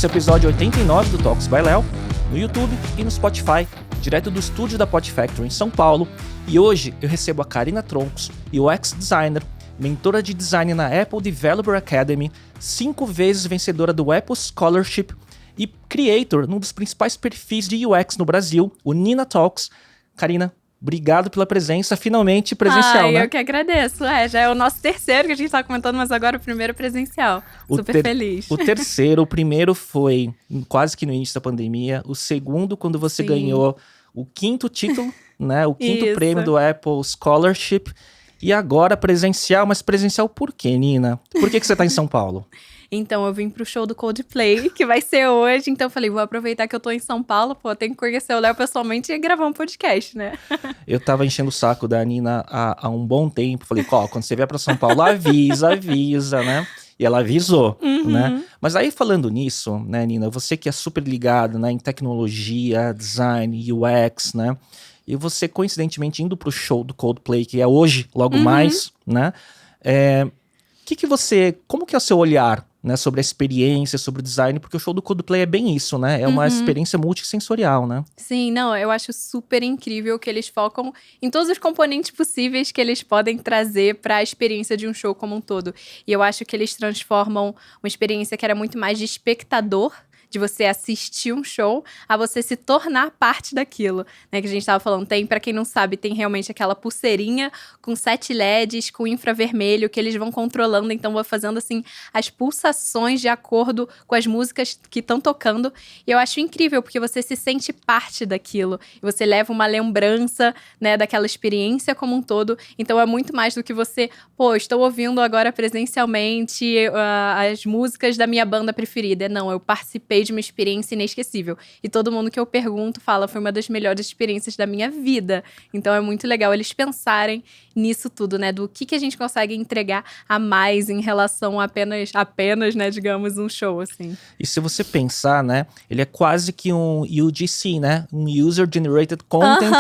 Esse é o episódio 89 do Talks by Léo, no YouTube e no Spotify, direto do estúdio da Pod Factory em São Paulo. E hoje eu recebo a Karina Troncos, UX Designer, mentora de design na Apple Developer Academy, 5 vezes vencedora do Apple Scholarship e creator num dos principais perfis de UX no Brasil, o Nina Talks. Karina, obrigado pela presença, finalmente presencial, né? Eu que agradeço. Já é o nosso terceiro que a gente tá comentando, mas agora o primeiro presencial. Super feliz. O terceiro, o primeiro foi quase que no início da pandemia, o segundo quando você ganhou o 5º título, né? O 5º prêmio do Apple Scholarship. E agora presencial, mas presencial por quê, Nina? Por que você tá em São Paulo? Então, eu vim pro show do Coldplay, que vai ser hoje. Então, eu falei, vou aproveitar que eu tô em São Paulo, tenho que conhecer o Léo pessoalmente e gravar um podcast, né? Eu tava enchendo o saco da Nina há um bom tempo. Falei, quando você vier pra São Paulo, avisa, né? E ela avisou, né? Mas aí, falando nisso, né, Nina? Você que é super ligada, né, em tecnologia, design, UX, né? E você, coincidentemente, indo pro show do Coldplay, que é hoje, logo mais, né? Como que é o seu olhar, né, sobre a experiência, sobre o design? Porque o show do Coldplay é bem isso, né? É uma experiência multissensorial, né? Sim, não, eu acho super incrível que eles focam em todos os componentes possíveis que eles podem trazer para a experiência de um show como um todo. E eu acho que eles transformam uma experiência que era muito mais de espectador, de você assistir um show, a você se tornar parte daquilo, né? Que a gente tava falando, pra quem não sabe, tem realmente aquela pulseirinha com 7 LEDs, com infravermelho, que eles vão controlando, então vai fazendo, assim, as pulsações de acordo com as músicas que estão tocando. E eu acho incrível, porque você se sente parte daquilo. E você leva uma lembrança, né, daquela experiência como um todo. Então é muito mais do que você, estou ouvindo agora presencialmente as músicas da minha banda preferida. Não, eu participei de uma experiência inesquecível. E todo mundo que eu pergunto fala, foi uma das melhores experiências da minha vida. Então é muito legal eles pensarem nisso tudo, né? Do que a gente consegue entregar a mais em relação a apenas, né, digamos, um show, assim. E se você pensar, né, ele é quase que um UGC, né? Um User Generated Content,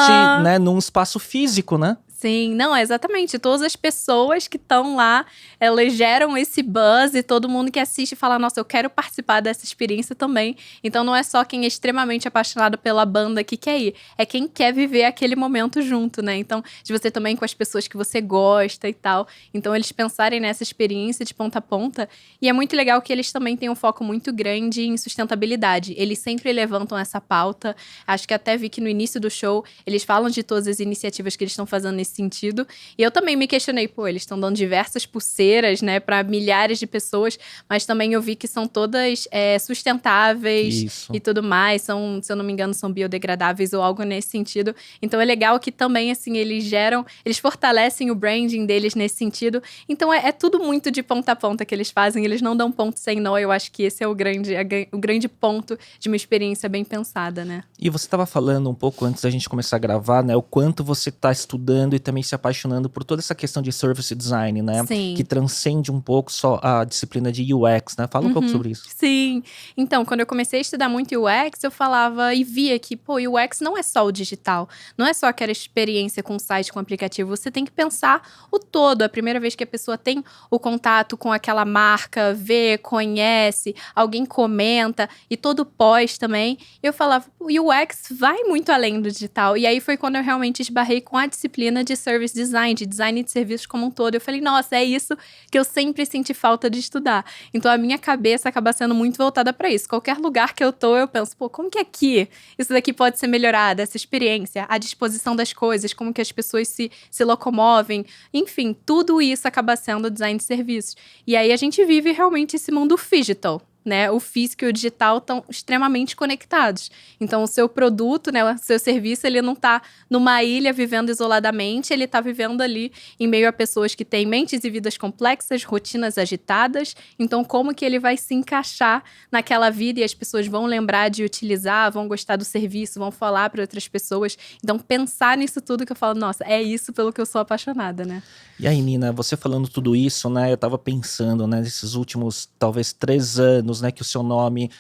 né, num espaço físico, né? Sim, não, exatamente. Todas as pessoas que estão lá, elas geram esse buzz e todo mundo que assiste fala, nossa, eu quero participar dessa experiência também. Então não é só quem é extremamente apaixonado pela banda que quer ir, é quem quer viver aquele momento junto, né? Então, de você também com as pessoas que você gosta e tal. Então eles pensarem nessa experiência de ponta a ponta. E é muito legal que eles também têm um foco muito grande em sustentabilidade. Eles sempre levantam essa pauta. Acho que até vi que no início do show, eles falam de todas as iniciativas que eles estão fazendo nesse sentido. E eu também me questionei, eles estão dando diversas pulseiras, né, para milhares de pessoas, mas também eu vi que são todas sustentáveis e tudo mais, são, se eu não me engano, são biodegradáveis ou algo nesse sentido. Então é legal que também, assim, eles fortalecem o branding deles nesse sentido. Então é tudo muito de ponta a ponta que eles fazem, eles não dão ponto sem nó. Eu acho que esse é o grande ponto de uma experiência bem pensada, né? E você estava falando um pouco antes da gente começar a gravar, né, o quanto você está estudando e também se apaixonando por toda essa questão de service design, né? Sim. Que transcende um pouco só a disciplina de UX, né? Fala um pouco sobre isso. Sim. Então, quando eu comecei a estudar muito UX, eu falava e via que, UX não é só o digital. Não é só aquela experiência com o site, com o aplicativo. Você tem que pensar o todo. A primeira vez que a pessoa tem o contato com aquela marca, vê, conhece, alguém comenta e todo pós também. Eu falava, o UX vai muito além do digital. E aí foi quando eu realmente esbarrei com a disciplina de service design, de design de serviços como um todo. Eu falei, nossa, é isso que eu sempre senti falta de estudar. Então a minha cabeça acaba sendo muito voltada para isso. Qualquer lugar que eu tô, eu penso, como que aqui isso daqui pode ser melhorado, essa experiência, a disposição das coisas, como que as pessoas se locomovem, enfim, tudo isso acaba sendo design de serviços. E aí a gente vive realmente esse mundo digital, né? O físico e o digital estão extremamente conectados. Então, o seu produto, né, o seu serviço, ele não está numa ilha vivendo isoladamente, ele está vivendo ali em meio a pessoas que têm mentes e vidas complexas, rotinas agitadas. Então, como que ele vai se encaixar naquela vida e as pessoas vão lembrar de utilizar, vão gostar do serviço, vão falar para outras pessoas. Então, pensar nisso tudo que eu falo, nossa, é isso pelo que eu sou apaixonada, né? E aí, Nina, você falando tudo isso, né, eu tava pensando, né, nesses últimos, talvez 3 anos, né, que o seu nome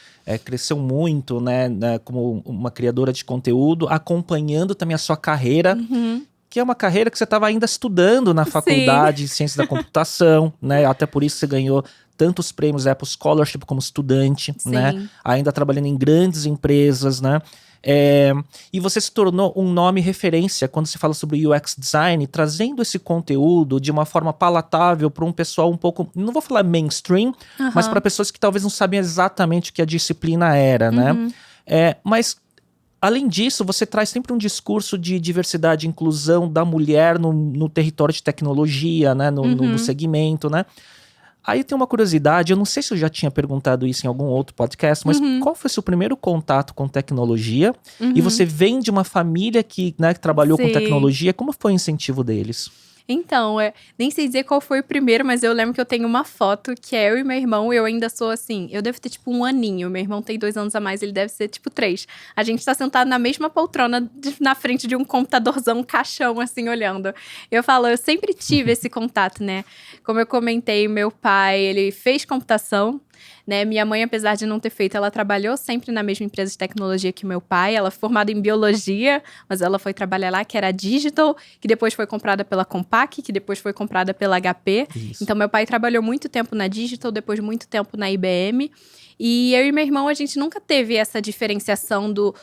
cresceu muito, né, como uma criadora de conteúdo, acompanhando também a sua carreira que é uma carreira que você estava ainda estudando na faculdade de Ciência da Computação, né? Até por isso você ganhou tantos prêmios Apple Scholarship como estudante, Sim. né? Ainda trabalhando em grandes empresas, né? E você se tornou um nome referência quando se fala sobre UX Design, trazendo esse conteúdo de uma forma palatável para um pessoal um pouco, não vou falar mainstream, mas para pessoas que talvez não sabem exatamente o que a disciplina era, né? Mas além disso, você traz sempre um discurso de diversidade e inclusão da mulher no território de tecnologia, né? No segmento, né? Aí tem uma curiosidade, eu não sei se eu já tinha perguntado isso em algum outro podcast, mas qual foi o seu primeiro contato com tecnologia? E você vem de uma família que, né, que trabalhou com tecnologia, como foi o incentivo deles? Então, nem sei dizer qual foi o primeiro, mas eu lembro que eu tenho uma foto que é eu e meu irmão. Eu ainda sou assim, eu devo ter tipo 1 aninho. Meu irmão tem 2 anos a mais, ele deve ser tipo 3. A gente tá sentado na mesma poltrona, na frente de um computadorzão, um caixão, assim, olhando. Eu falo, eu sempre tive esse contato, né? Como eu comentei, meu pai, ele fez computação. Né? Minha mãe, apesar de não ter feito, ela trabalhou sempre na mesma empresa de tecnologia que meu pai. Ela é formada em biologia, mas ela foi trabalhar lá, que era a Digital, que depois foi comprada pela Compaq, que depois foi comprada pela HP. Isso. Então, meu pai trabalhou muito tempo na Digital, depois muito tempo na IBM. E eu e meu irmão, a gente nunca teve essa diferenciação do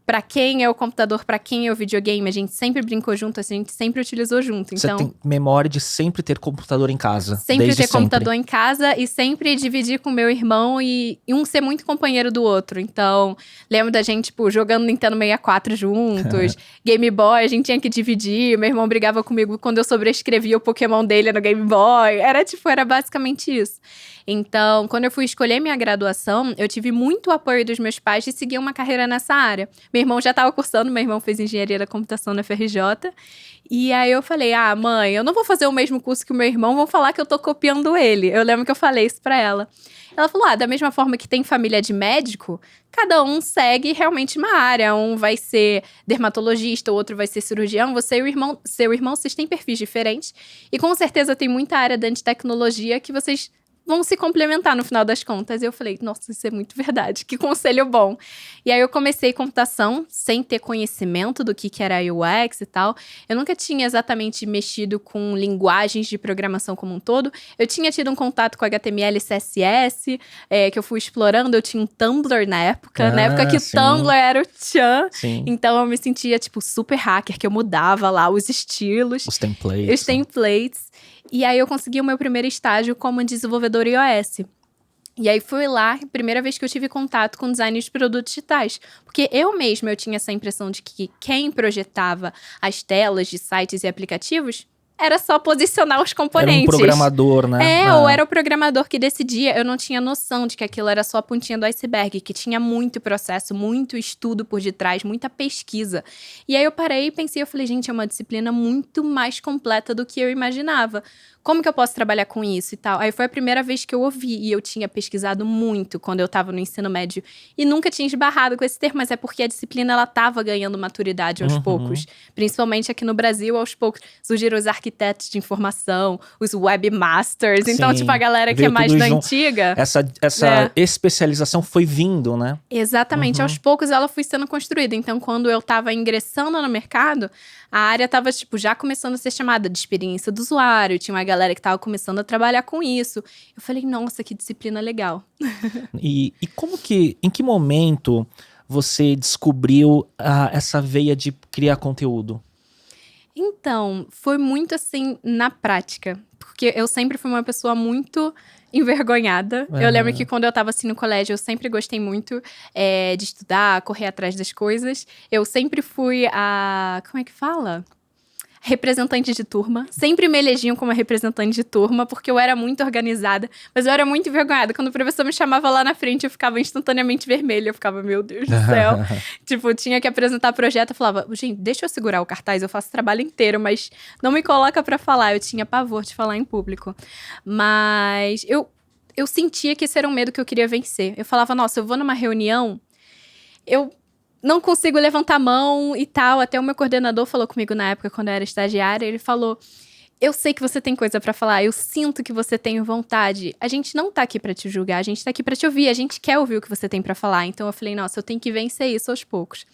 pra quem é o computador, pra quem é o videogame. A gente sempre brincou junto, a gente sempre utilizou junto. Então, você tem memória de sempre ter computador em casa? Sempre ter computador em casa e sempre dividir com meu irmão e um ser muito companheiro do outro. Então, lembro da gente, tipo, jogando Nintendo 64 juntos, Game Boy, a gente tinha que dividir. Meu irmão brigava comigo quando eu sobrescrevia o Pokémon dele no Game Boy. Era basicamente isso. Então, quando eu fui escolher minha graduação, eu tive muito apoio dos meus pais de seguir uma carreira nessa área. Meu irmão já estava cursando, meu irmão fez engenharia da computação na FRJ. E aí eu falei, mãe, eu não vou fazer o mesmo curso que o meu irmão, vão falar que eu tô copiando ele. Eu lembro que eu falei isso pra ela. Ela falou, da mesma forma que tem família de médico, cada um segue realmente uma área. Um vai ser dermatologista, o outro vai ser cirurgião. Você e seu irmão, vocês têm perfis diferentes. E com certeza tem muita área dentro de tecnologia que vocês vão se complementar no final das contas. E eu falei, nossa, isso é muito verdade, que conselho bom. E aí eu comecei computação sem ter conhecimento do que era UX e tal. Eu nunca tinha exatamente mexido com linguagens de programação como um todo. Eu tinha tido um contato com HTML e CSS, que eu fui explorando. Eu tinha um Tumblr na época que o Tumblr era o tchan. Sim. Então eu me sentia, tipo, super hacker, que eu mudava lá os estilos. Os templates. E aí eu consegui o meu primeiro estágio como desenvolvedor iOS. E aí foi lá, primeira vez que eu tive contato com design de produtos digitais. Porque eu tinha essa impressão de que quem projetava as telas de sites e aplicativos era só posicionar os componentes. Era um programador, né? Ou era o programador que decidia. Eu não tinha noção de que aquilo era só a pontinha do iceberg, que tinha muito processo, muito estudo por detrás, muita pesquisa. E aí eu parei e pensei, eu falei, gente, é uma disciplina muito mais completa do que eu imaginava. Como que eu posso trabalhar com isso e tal? Aí foi a primeira vez que eu ouvi, e eu tinha pesquisado muito quando eu estava no ensino médio. E nunca tinha esbarrado com esse termo, mas é porque a disciplina, ela estava ganhando maturidade aos poucos. Principalmente aqui no Brasil, aos poucos, surgiram os arquitetos de informação, os webmasters. Então, tipo, a galera que é mais da antiga. Essa especialização foi vindo, né? Exatamente. Aos poucos, ela foi sendo construída. Então, quando eu estava ingressando no mercado, a área estava, tipo, já começando a ser chamada de experiência do usuário. Tinha uma galera que estava começando a trabalhar com isso. Eu falei, nossa, que disciplina legal. E em que momento você descobriu essa veia de criar conteúdo? Então, foi muito assim, na prática. Porque eu sempre fui uma pessoa muito envergonhada. Eu lembro que quando eu tava assim no colégio, eu sempre gostei muito de estudar, correr atrás das coisas. Eu sempre fui como é que fala? Representante de turma. Sempre me elegiam como representante de turma, porque eu era muito organizada, mas eu era muito envergonhada. Quando o professor me chamava lá na frente, eu ficava instantaneamente vermelha. Eu ficava, meu Deus do céu. Tipo, tinha que apresentar projeto. Eu falava, gente, deixa eu segurar o cartaz, eu faço o trabalho inteiro, mas não me coloca pra falar. Eu tinha pavor de falar em público. Mas eu sentia que esse era um medo que eu queria vencer. Eu falava, nossa, eu vou numa reunião, eu não consigo levantar a mão e tal. Até o meu coordenador falou comigo na época, quando eu era estagiária, ele falou, eu sei que você tem coisa pra falar, eu sinto que você tem vontade. A gente não tá aqui pra te julgar, a gente tá aqui pra te ouvir, a gente quer ouvir o que você tem pra falar. Então eu falei, nossa, eu tenho que vencer isso aos poucos.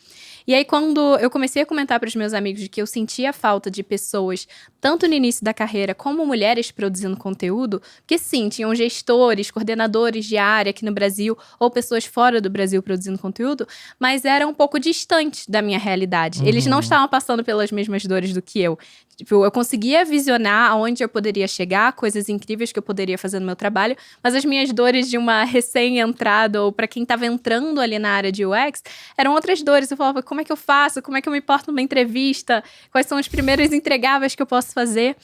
E aí, quando eu comecei a comentar pros meus amigos de que eu sentia falta de pessoas, tanto no início da carreira, como mulheres produzindo conteúdo, porque sim, tinham gestores, coordenadores de área aqui no Brasil, ou pessoas fora do Brasil produzindo conteúdo, mas era um pouco distante da minha realidade. Eles não estavam passando pelas mesmas dores do que eu. Tipo, eu conseguia visionar aonde eu poderia chegar, coisas incríveis que eu poderia fazer no meu trabalho, mas as minhas dores de uma recém-entrada, ou para quem estava entrando ali na área de UX, eram outras dores. Eu falava, como é que eu faço? Como é que eu me porto numa entrevista? Quais são os primeiros entregáveis que eu posso fazer?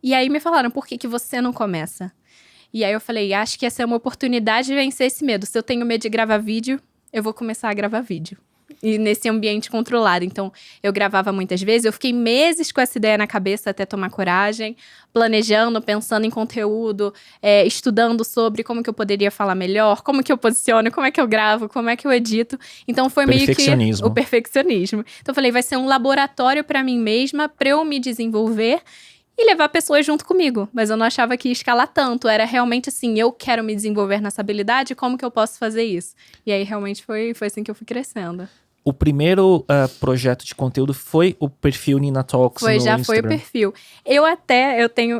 E aí me falaram, por que você não começa? E aí eu falei, acho que essa é uma oportunidade de vencer esse medo. Se eu tenho medo de gravar vídeo, eu vou começar a gravar vídeo. E nesse ambiente controlado. Então, eu gravava muitas vezes. Eu fiquei meses com essa ideia na cabeça até tomar coragem. Planejando, pensando em conteúdo. Estudando sobre como que eu poderia falar melhor. Como que eu posiciono, como é que eu gravo, como é que eu edito. Então, foi meio que o perfeccionismo. Então, eu falei, vai ser um laboratório pra mim mesma, pra eu me desenvolver e levar pessoas junto comigo. Mas eu não achava que ia escalar tanto. Era realmente assim, eu quero me desenvolver nessa habilidade, como que eu posso fazer isso? E aí, realmente, foi assim que eu fui crescendo. O primeiro projeto de conteúdo foi o perfil Nina Talks no Instagram. Foi o perfil. Eu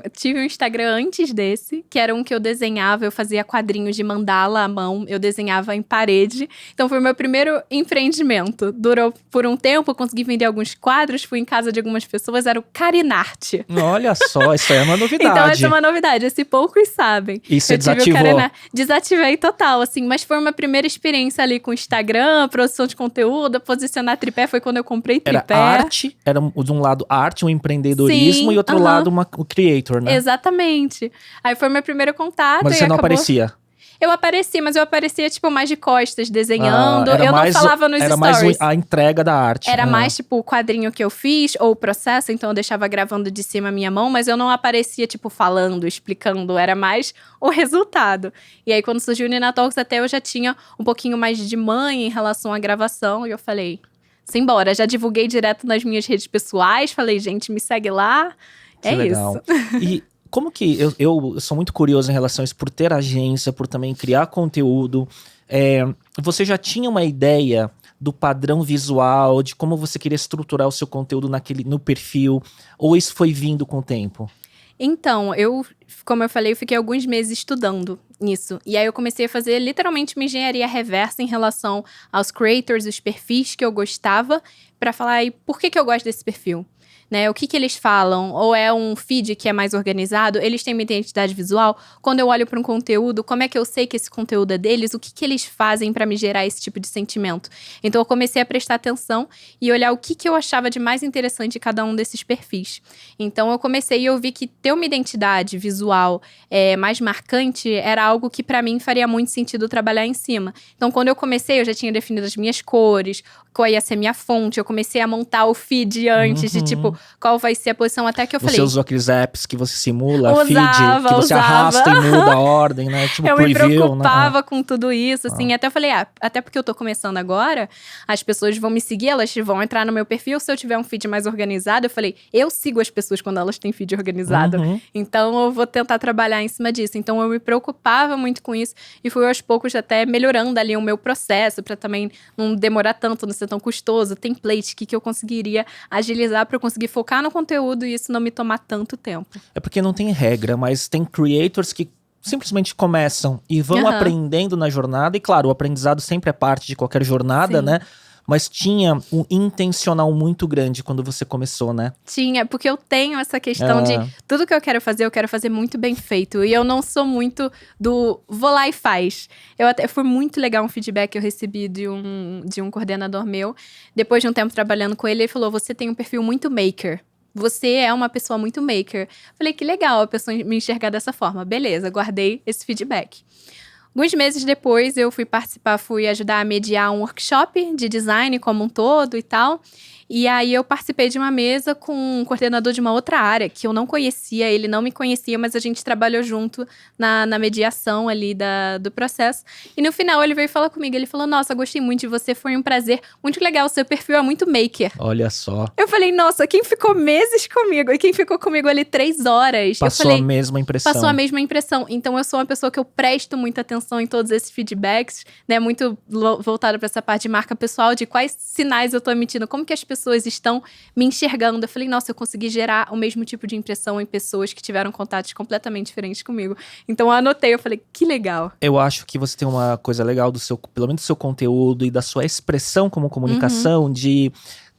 tive um Instagram antes desse, que era um que eu desenhava, eu fazia quadrinhos de mandala à mão, eu desenhava em parede. Então foi o meu primeiro empreendimento. Durou por um tempo, eu consegui vender alguns quadros, fui em casa de algumas pessoas, era o Carinarte. Olha só, isso aí é uma novidade. Então essa é uma novidade, esse poucos sabem. E você desativou? Desativei total, assim, mas foi uma primeira experiência ali com Instagram, produção de conteúdo, posicionar tripé, foi quando eu comprei tripé. Era arte, era de um lado arte, um empreendedorismo, e outro lado o creator, né? Exatamente. Aí foi meu primeiro contato. Mas você não aparecia? Eu apareci, mas eu aparecia, tipo, mais de costas, desenhando. Eu não falava nos stories. Era mais a entrega da arte. Era mais, tipo, o quadrinho que eu fiz, ou o processo. Então, eu deixava gravando de cima a minha mão. Mas eu não aparecia, tipo, falando, explicando. Era mais o resultado. E aí, quando surgiu o Nina Talks, até eu já tinha um pouquinho mais de mãe em relação à gravação. E eu falei, simbora. Já divulguei direto nas minhas redes pessoais. Falei, gente, me segue lá. Que legal. E como que… Eu sou muito curioso em relação a isso, por ter agência, por também criar conteúdo. Você já tinha uma ideia do padrão visual, de como você queria estruturar o seu conteúdo no perfil? Ou isso foi vindo com o tempo? Então, como eu falei, eu fiquei alguns meses estudando nisso. E aí eu comecei a fazer literalmente uma engenharia reversa em relação aos creators, os perfis que eu gostava, para falar aí por que eu gosto desse perfil. Né, o que eles falam, ou é um feed que é mais organizado, eles têm uma identidade visual. Quando eu olho para um conteúdo, como é que eu sei que esse conteúdo é deles? O que eles fazem para me gerar esse tipo de sentimento? Então eu comecei a prestar atenção e olhar o que eu achava de mais interessante em cada um desses perfis. Então eu comecei e eu vi que ter uma identidade visual mais marcante era algo que para mim faria muito sentido trabalhar em cima. Então quando eu comecei, eu já tinha definido as minhas cores, qual ia ser minha fonte, eu comecei a montar o feed antes de tipo, qual vai ser a posição, até que eu falei… Você usou aqueles apps que você simula, feed, que você arrasta e muda a ordem, né? Tipo eu preview, me preocupava né? com tudo isso, assim. Até eu falei, até porque eu tô começando agora, as pessoas vão me seguir, elas vão entrar no meu perfil. Se eu tiver um feed mais organizado, eu falei, eu sigo as pessoas quando elas têm feed organizado. Então, eu vou tentar trabalhar em cima disso. Então, eu me preocupava muito com isso. E fui aos poucos até melhorando ali o meu processo, pra também não demorar tanto, não ser tão custoso. Template, que eu conseguiria agilizar pra eu conseguir focar no conteúdo e isso não me tomar tanto tempo. É porque não tem regra, mas tem creators que simplesmente começam e vão aprendendo na jornada. E claro, o aprendizado sempre é parte de qualquer jornada, né? Mas tinha um intencional muito grande quando você começou, né? Tinha, porque eu tenho essa questão de… Tudo que eu quero fazer muito bem feito. E eu não sou muito do… Vou lá e faz. Foi muito legal um feedback que eu recebi de um coordenador meu. Depois de um tempo trabalhando com ele, ele falou, você tem um perfil muito maker. Você é uma pessoa muito maker. Falei, que legal a pessoa me enxergar dessa forma. Beleza, guardei esse feedback. Alguns meses depois, eu fui ajudar a mediar um workshop de design como um todo e tal. E aí, eu participei de uma mesa com um coordenador de uma outra área, que eu não conhecia, ele não me conhecia, mas a gente trabalhou junto na mediação ali do processo. E no final, ele veio falar comigo, ele falou, nossa, gostei muito de você, foi um prazer, muito legal, seu perfil é muito maker. Olha só. Eu falei, nossa, quem ficou meses comigo, e quem ficou comigo ali 3 horas. Passou a mesma impressão. Passou a mesma impressão. Então, eu sou uma pessoa que eu presto muita atenção em todos esses feedbacks, né? Muito voltada para essa parte de marca pessoal, de quais sinais eu tô emitindo, como que as pessoas estão me enxergando. Eu falei, nossa, eu consegui gerar o mesmo tipo de impressão em pessoas que tiveram contatos completamente diferentes comigo. Então, eu anotei, eu falei, que legal. Eu acho que você tem uma coisa legal pelo menos do seu conteúdo e da sua expressão como comunicação, de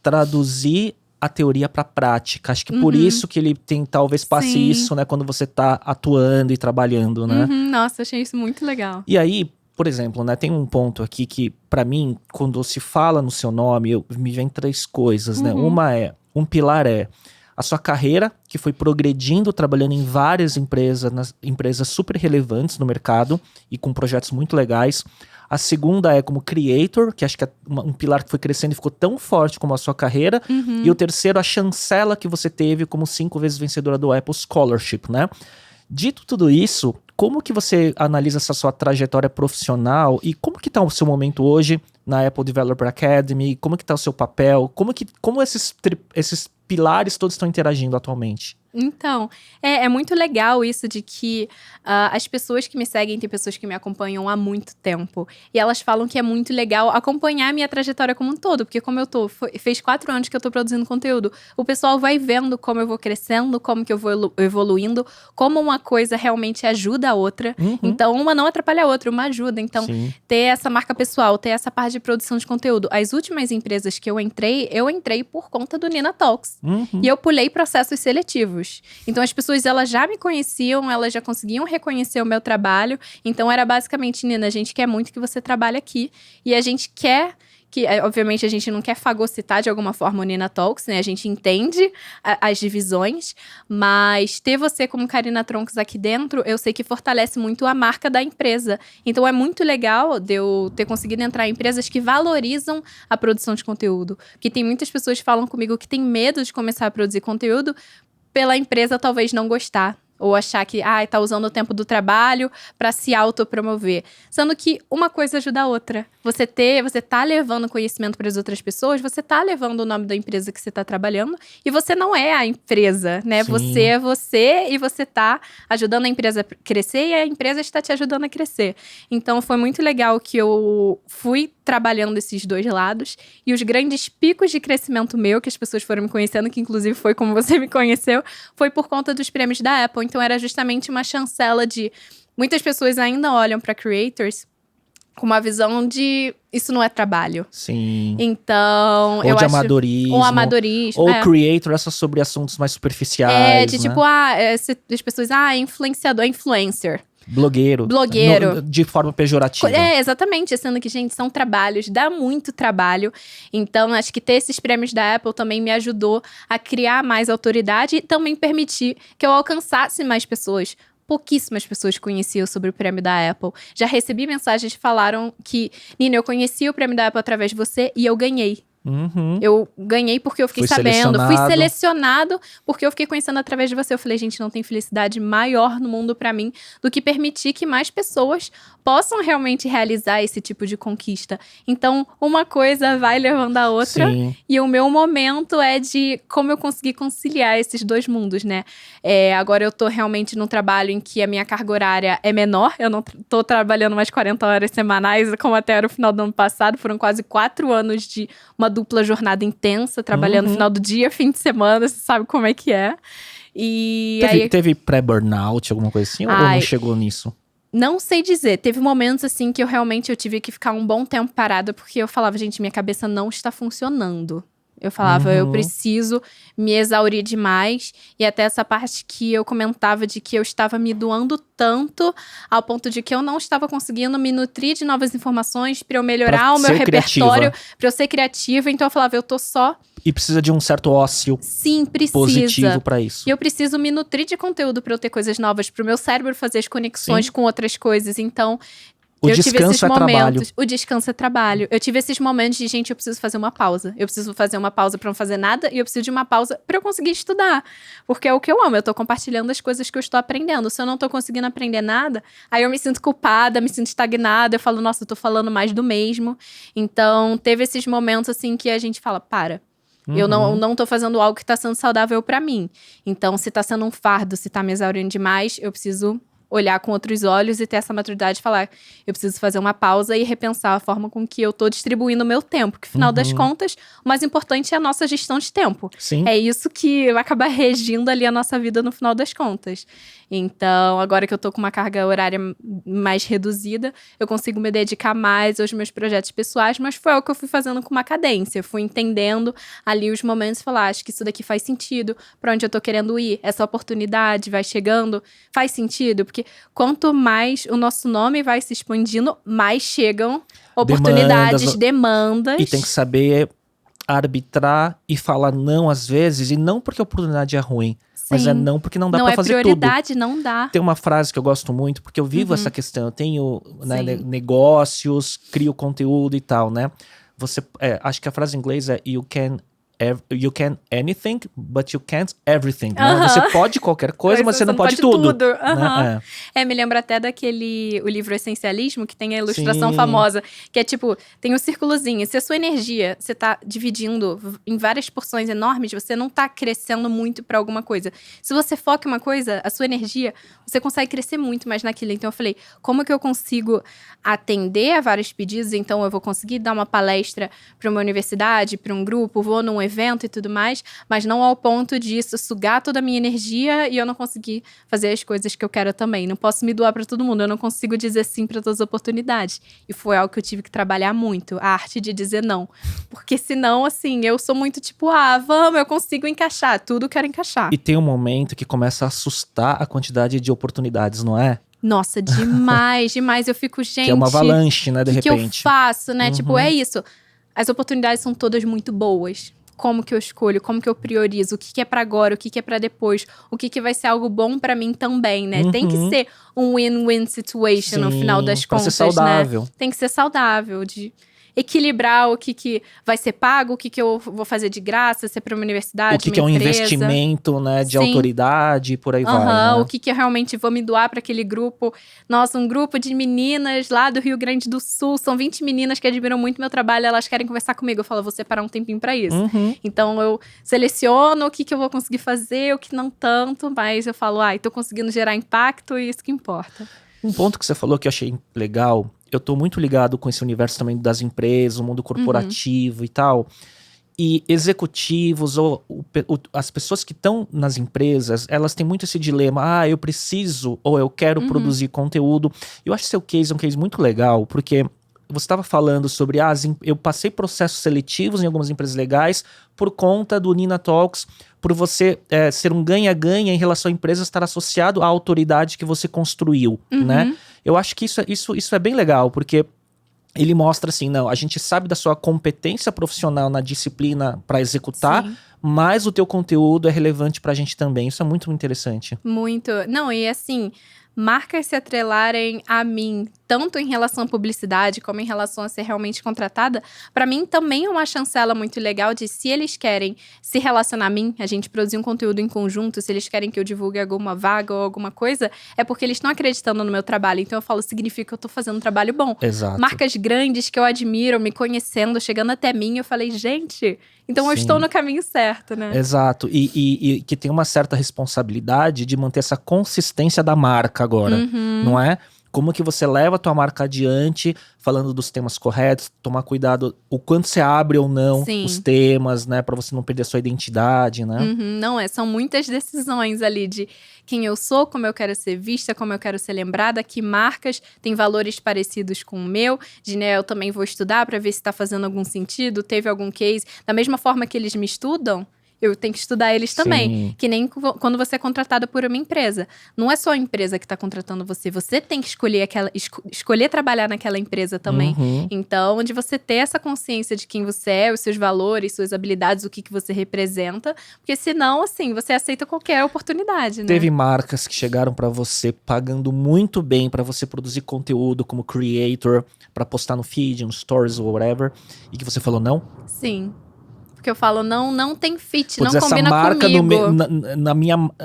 traduzir a teoria para prática. Acho que por isso que ele talvez passe Sim. isso, né, quando você tá atuando e trabalhando, né? Nossa, achei isso muito legal. E aí, por exemplo, né, tem um ponto aqui que, pra mim, quando se fala no seu nome, me vem 3 coisas, né? Um pilar é a sua carreira, que foi progredindo, trabalhando em várias empresas super relevantes no mercado e com projetos muito legais. A segunda é como creator, que acho que é um pilar que foi crescendo e ficou tão forte como a sua carreira. E o terceiro, a chancela que você teve como 5 vezes vencedora do Apple Scholarship, né? Dito tudo isso, como que você analisa essa sua trajetória profissional e como que tá o seu momento hoje na Apple Developer Academy? Como que tá o seu papel? Como esses pilares todos estão interagindo atualmente? Então, é muito legal isso de que as pessoas que me seguem, tem pessoas que me acompanham há muito tempo. E elas falam que é muito legal acompanhar a minha trajetória como um todo. Porque como fez 4 anos que eu tô produzindo conteúdo. O pessoal vai vendo como eu vou crescendo, como que eu vou evoluindo. Como uma coisa realmente ajuda a outra. Então, uma não atrapalha a outra, uma ajuda. Então, ter essa marca pessoal, ter essa parte de produção de conteúdo. As últimas empresas que eu entrei por conta do Nina Talks. E eu pulei processos seletivos. Então, as pessoas, elas já me conheciam, elas já conseguiam reconhecer o meu trabalho. Então, era basicamente, Nina, a gente quer muito que você trabalhe aqui. E a gente quer que, obviamente, a gente não quer fagocitar de alguma forma o Nina Talks, né? A gente entende as divisões, mas ter você como Karina Troncs aqui dentro, eu sei que fortalece muito a marca da empresa. Então, é muito legal de eu ter conseguido entrar em empresas que valorizam a produção de conteúdo. Porque tem muitas pessoas que falam comigo que tem medo de começar a produzir conteúdo pela empresa talvez não gostar. Ou achar que, tá usando o tempo do trabalho para se autopromover. Sendo que uma coisa ajuda a outra. Você tá levando conhecimento para as outras pessoas, você tá levando o nome da empresa que você tá trabalhando, e você não é a empresa, né? Sim. Você é você e você tá ajudando a empresa a crescer e a empresa está te ajudando a crescer. Então, foi muito legal que eu fui trabalhando esses 2 lados. E os grandes picos de crescimento meu, que as pessoas foram me conhecendo, que inclusive foi como você me conheceu, foi por conta dos prêmios da Apple. Então, era justamente uma chancela de... Muitas pessoas ainda olham para creators com uma visão de... Isso não é trabalho. Sim. Então, ou amadorismo. Ou amadorismo. Ou creator, essas sobre assuntos mais superficiais, de né? tipo, as pessoas... influenciador, influencer. Blogueiro. De forma pejorativa. Exatamente. Sendo que, gente, são trabalhos, dá muito trabalho. Então, acho que ter esses prêmios da Apple também me ajudou a criar mais autoridade e também permitir que eu alcançasse mais pessoas. Pouquíssimas pessoas conheciam sobre o prêmio da Apple. Já recebi mensagens que falaram que, Nina, eu conheci o prêmio da Apple através de você e eu ganhei. Eu ganhei porque eu fiquei sabendo. Fui selecionado porque eu fiquei conhecendo através de você. Eu falei, gente, não tem felicidade maior no mundo pra mim do que permitir que mais pessoas possam realmente realizar esse tipo de conquista. Então, uma coisa vai levando a outra. Sim. E o meu momento é de como eu consegui conciliar esses 2 mundos, né? Agora eu tô realmente num trabalho em que a minha carga horária é menor. Eu não tô trabalhando mais 40 horas semanais, como até era o final do ano passado. Foram quase 4 anos de uma dupla jornada intensa, trabalhando final do dia, fim de semana, você sabe como é que é. E teve pré-burnout, alguma coisa assim? Ou não chegou nisso? Não sei dizer. Teve momentos, assim, que eu tive que ficar um bom tempo parada, porque eu falava, gente, minha cabeça não está funcionando. Eu falava, eu preciso me exaurir demais. E até essa parte que eu comentava de que eu estava me doando tanto, ao ponto de que eu não estava conseguindo me nutrir de novas informações para eu melhorar o meu repertório, para eu ser criativa. Então eu falava, eu tô só... E precisa de um certo ócio. Sim, precisa. Positivo para isso. E eu preciso me nutrir de conteúdo para eu ter coisas novas, para o meu cérebro fazer as conexões com outras coisas. Então... O Eu tive descanso esses é trabalho. momentos. O descanso é trabalho. Eu tive esses momentos de, gente, eu preciso fazer uma pausa. Eu preciso fazer uma pausa pra não fazer nada e eu preciso de uma pausa pra eu conseguir estudar. Porque é o que eu amo. Eu tô compartilhando as coisas que eu estou aprendendo. Se eu não tô conseguindo aprender nada, aí eu me sinto culpada, me sinto estagnada. Eu falo, nossa, eu tô falando mais do mesmo. Então, teve esses momentos, assim, que a gente fala, para. Eu não tô fazendo algo que tá sendo saudável pra mim. Então, se tá sendo um fardo, se tá me exaurindo demais, eu preciso olhar com outros olhos e ter essa maturidade de falar, eu preciso fazer uma pausa e repensar a forma com que eu tô distribuindo o meu tempo. Que, afinal das contas, o mais importante é a nossa gestão de tempo. Sim. É isso que vai acabar regindo ali a nossa vida no final das contas. Então, agora que eu tô com uma carga horária mais reduzida, eu consigo me dedicar mais aos meus projetos pessoais, mas foi o que eu fui fazendo com uma cadência. Eu fui entendendo ali os momentos e falar, acho que isso daqui faz sentido, pra onde eu tô querendo ir, essa oportunidade vai chegando, faz sentido? Porque quanto mais o nosso nome vai se expandindo, mais chegam oportunidades, demandas. E tem que saber arbitrar e falar não às vezes, e não porque a oportunidade é ruim, mas é não porque não dá pra fazer tudo. Não é prioridade, não dá. Tem uma frase que eu gosto muito, porque eu vivo essa questão. Eu tenho negócios, crio conteúdo e tal, né? Acho que a frase em inglês é you can anything, but you can't everything. Né? Você pode qualquer coisa, mas você não pode tudo. Né? Me lembra até o livro Essencialismo, que tem a ilustração famosa, que é tipo, tem um círculozinho. Se a sua energia, você tá dividindo em várias porções enormes, você não tá crescendo muito pra alguma coisa. Se você foca em uma coisa, a sua energia, você consegue crescer muito mais naquilo. Então eu falei, como que eu consigo atender a vários pedidos? Então eu vou conseguir dar uma palestra pra uma universidade, pra um grupo, vou num evento e tudo mais, mas não ao ponto disso sugar toda a minha energia e eu não conseguir fazer as coisas que eu quero também. Não posso me doar pra todo mundo, eu não consigo dizer sim pra todas as oportunidades. E foi algo que eu tive que trabalhar muito, a arte de dizer não. Porque senão, assim, eu sou muito tipo, vamos, eu consigo encaixar, tudo eu quero encaixar. E tem um momento que começa a assustar a quantidade de oportunidades, não é? Nossa, demais, demais. Eu fico, gente... Que é uma avalanche, né, de repente. O que eu faço, né? Tipo, é isso. As oportunidades são todas muito boas. Como que eu escolho, como que eu priorizo, o que é pra agora, o que é pra depois, o que vai ser algo bom pra mim também, né? Tem que ser um win-win situation no final das contas, ser saudável. Né? Tem que ser saudável, de equilibrar o que vai ser pago, o que eu vou fazer de graça, se é pra uma universidade, o que é um investimento, né, de autoridade, e por aí vai, né? O que eu realmente vou me doar para aquele grupo. Nossa, um grupo de meninas lá do Rio Grande do Sul, são 20 meninas que admiram muito meu trabalho, elas querem conversar comigo, eu falo, vou separar um tempinho para isso. Então eu seleciono o que eu vou conseguir fazer, o que não tanto, mas eu falo, tô conseguindo gerar impacto e isso que importa. Um ponto que você falou que eu achei legal, eu tô muito ligado com esse universo também das empresas, o mundo corporativo e tal. E executivos ou as pessoas que estão nas empresas, elas têm muito esse dilema, eu preciso ou eu quero produzir conteúdo. Eu acho que seu case é um case muito legal, porque você estava falando sobre, eu passei processos seletivos em algumas empresas legais por conta do Nina Talks, por você ser um ganha-ganha em relação à empresa estar associado à autoridade que você construiu, né? Eu acho que isso é bem legal, porque ele mostra assim, não, a gente sabe da sua competência profissional na disciplina para executar, mas o teu conteúdo é relevante pra gente também. Isso é muito interessante. Muito. Não, e assim, marcas se atrelarem a mim, tanto em relação à publicidade, como em relação a ser realmente contratada, para mim também é uma chancela muito legal de, se eles querem se relacionar a mim, a gente produzir um conteúdo em conjunto, se eles querem que eu divulgue alguma vaga ou alguma coisa, é porque eles estão acreditando no meu trabalho. Então eu falo, significa que eu tô fazendo um trabalho bom. Exato. Marcas grandes que eu admiro, me conhecendo, chegando até mim, eu falei, gente, então eu estou no caminho certo, né? Exato. E que tem uma certa responsabilidade de manter essa consistência da marca agora, não é? Como que você leva a tua marca adiante, falando dos temas corretos, tomar cuidado o quanto você abre ou não os temas, né? Pra você não perder a sua identidade, né? Não, são muitas decisões ali de quem eu sou, como eu quero ser vista, como eu quero ser lembrada, que marcas têm valores parecidos com o meu, eu também vou estudar pra ver se tá fazendo algum sentido, teve algum case. Da mesma forma que eles me estudam, eu tenho que estudar eles também. Sim. Que nem quando você é contratado por uma empresa. Não é só a empresa que está contratando você. Você tem que escolher trabalhar naquela empresa também. Uhum. Então, de você ter essa consciência de quem você é, os seus valores, suas habilidades, o que você representa. Porque senão, assim, você aceita qualquer oportunidade, né? Teve marcas que chegaram pra você pagando muito bem pra você produzir conteúdo como creator, pra postar no feed, no stories ou whatever, e que você falou não? Sim. Porque eu falo, não tem fit, Putz, não essa combina marca comigo.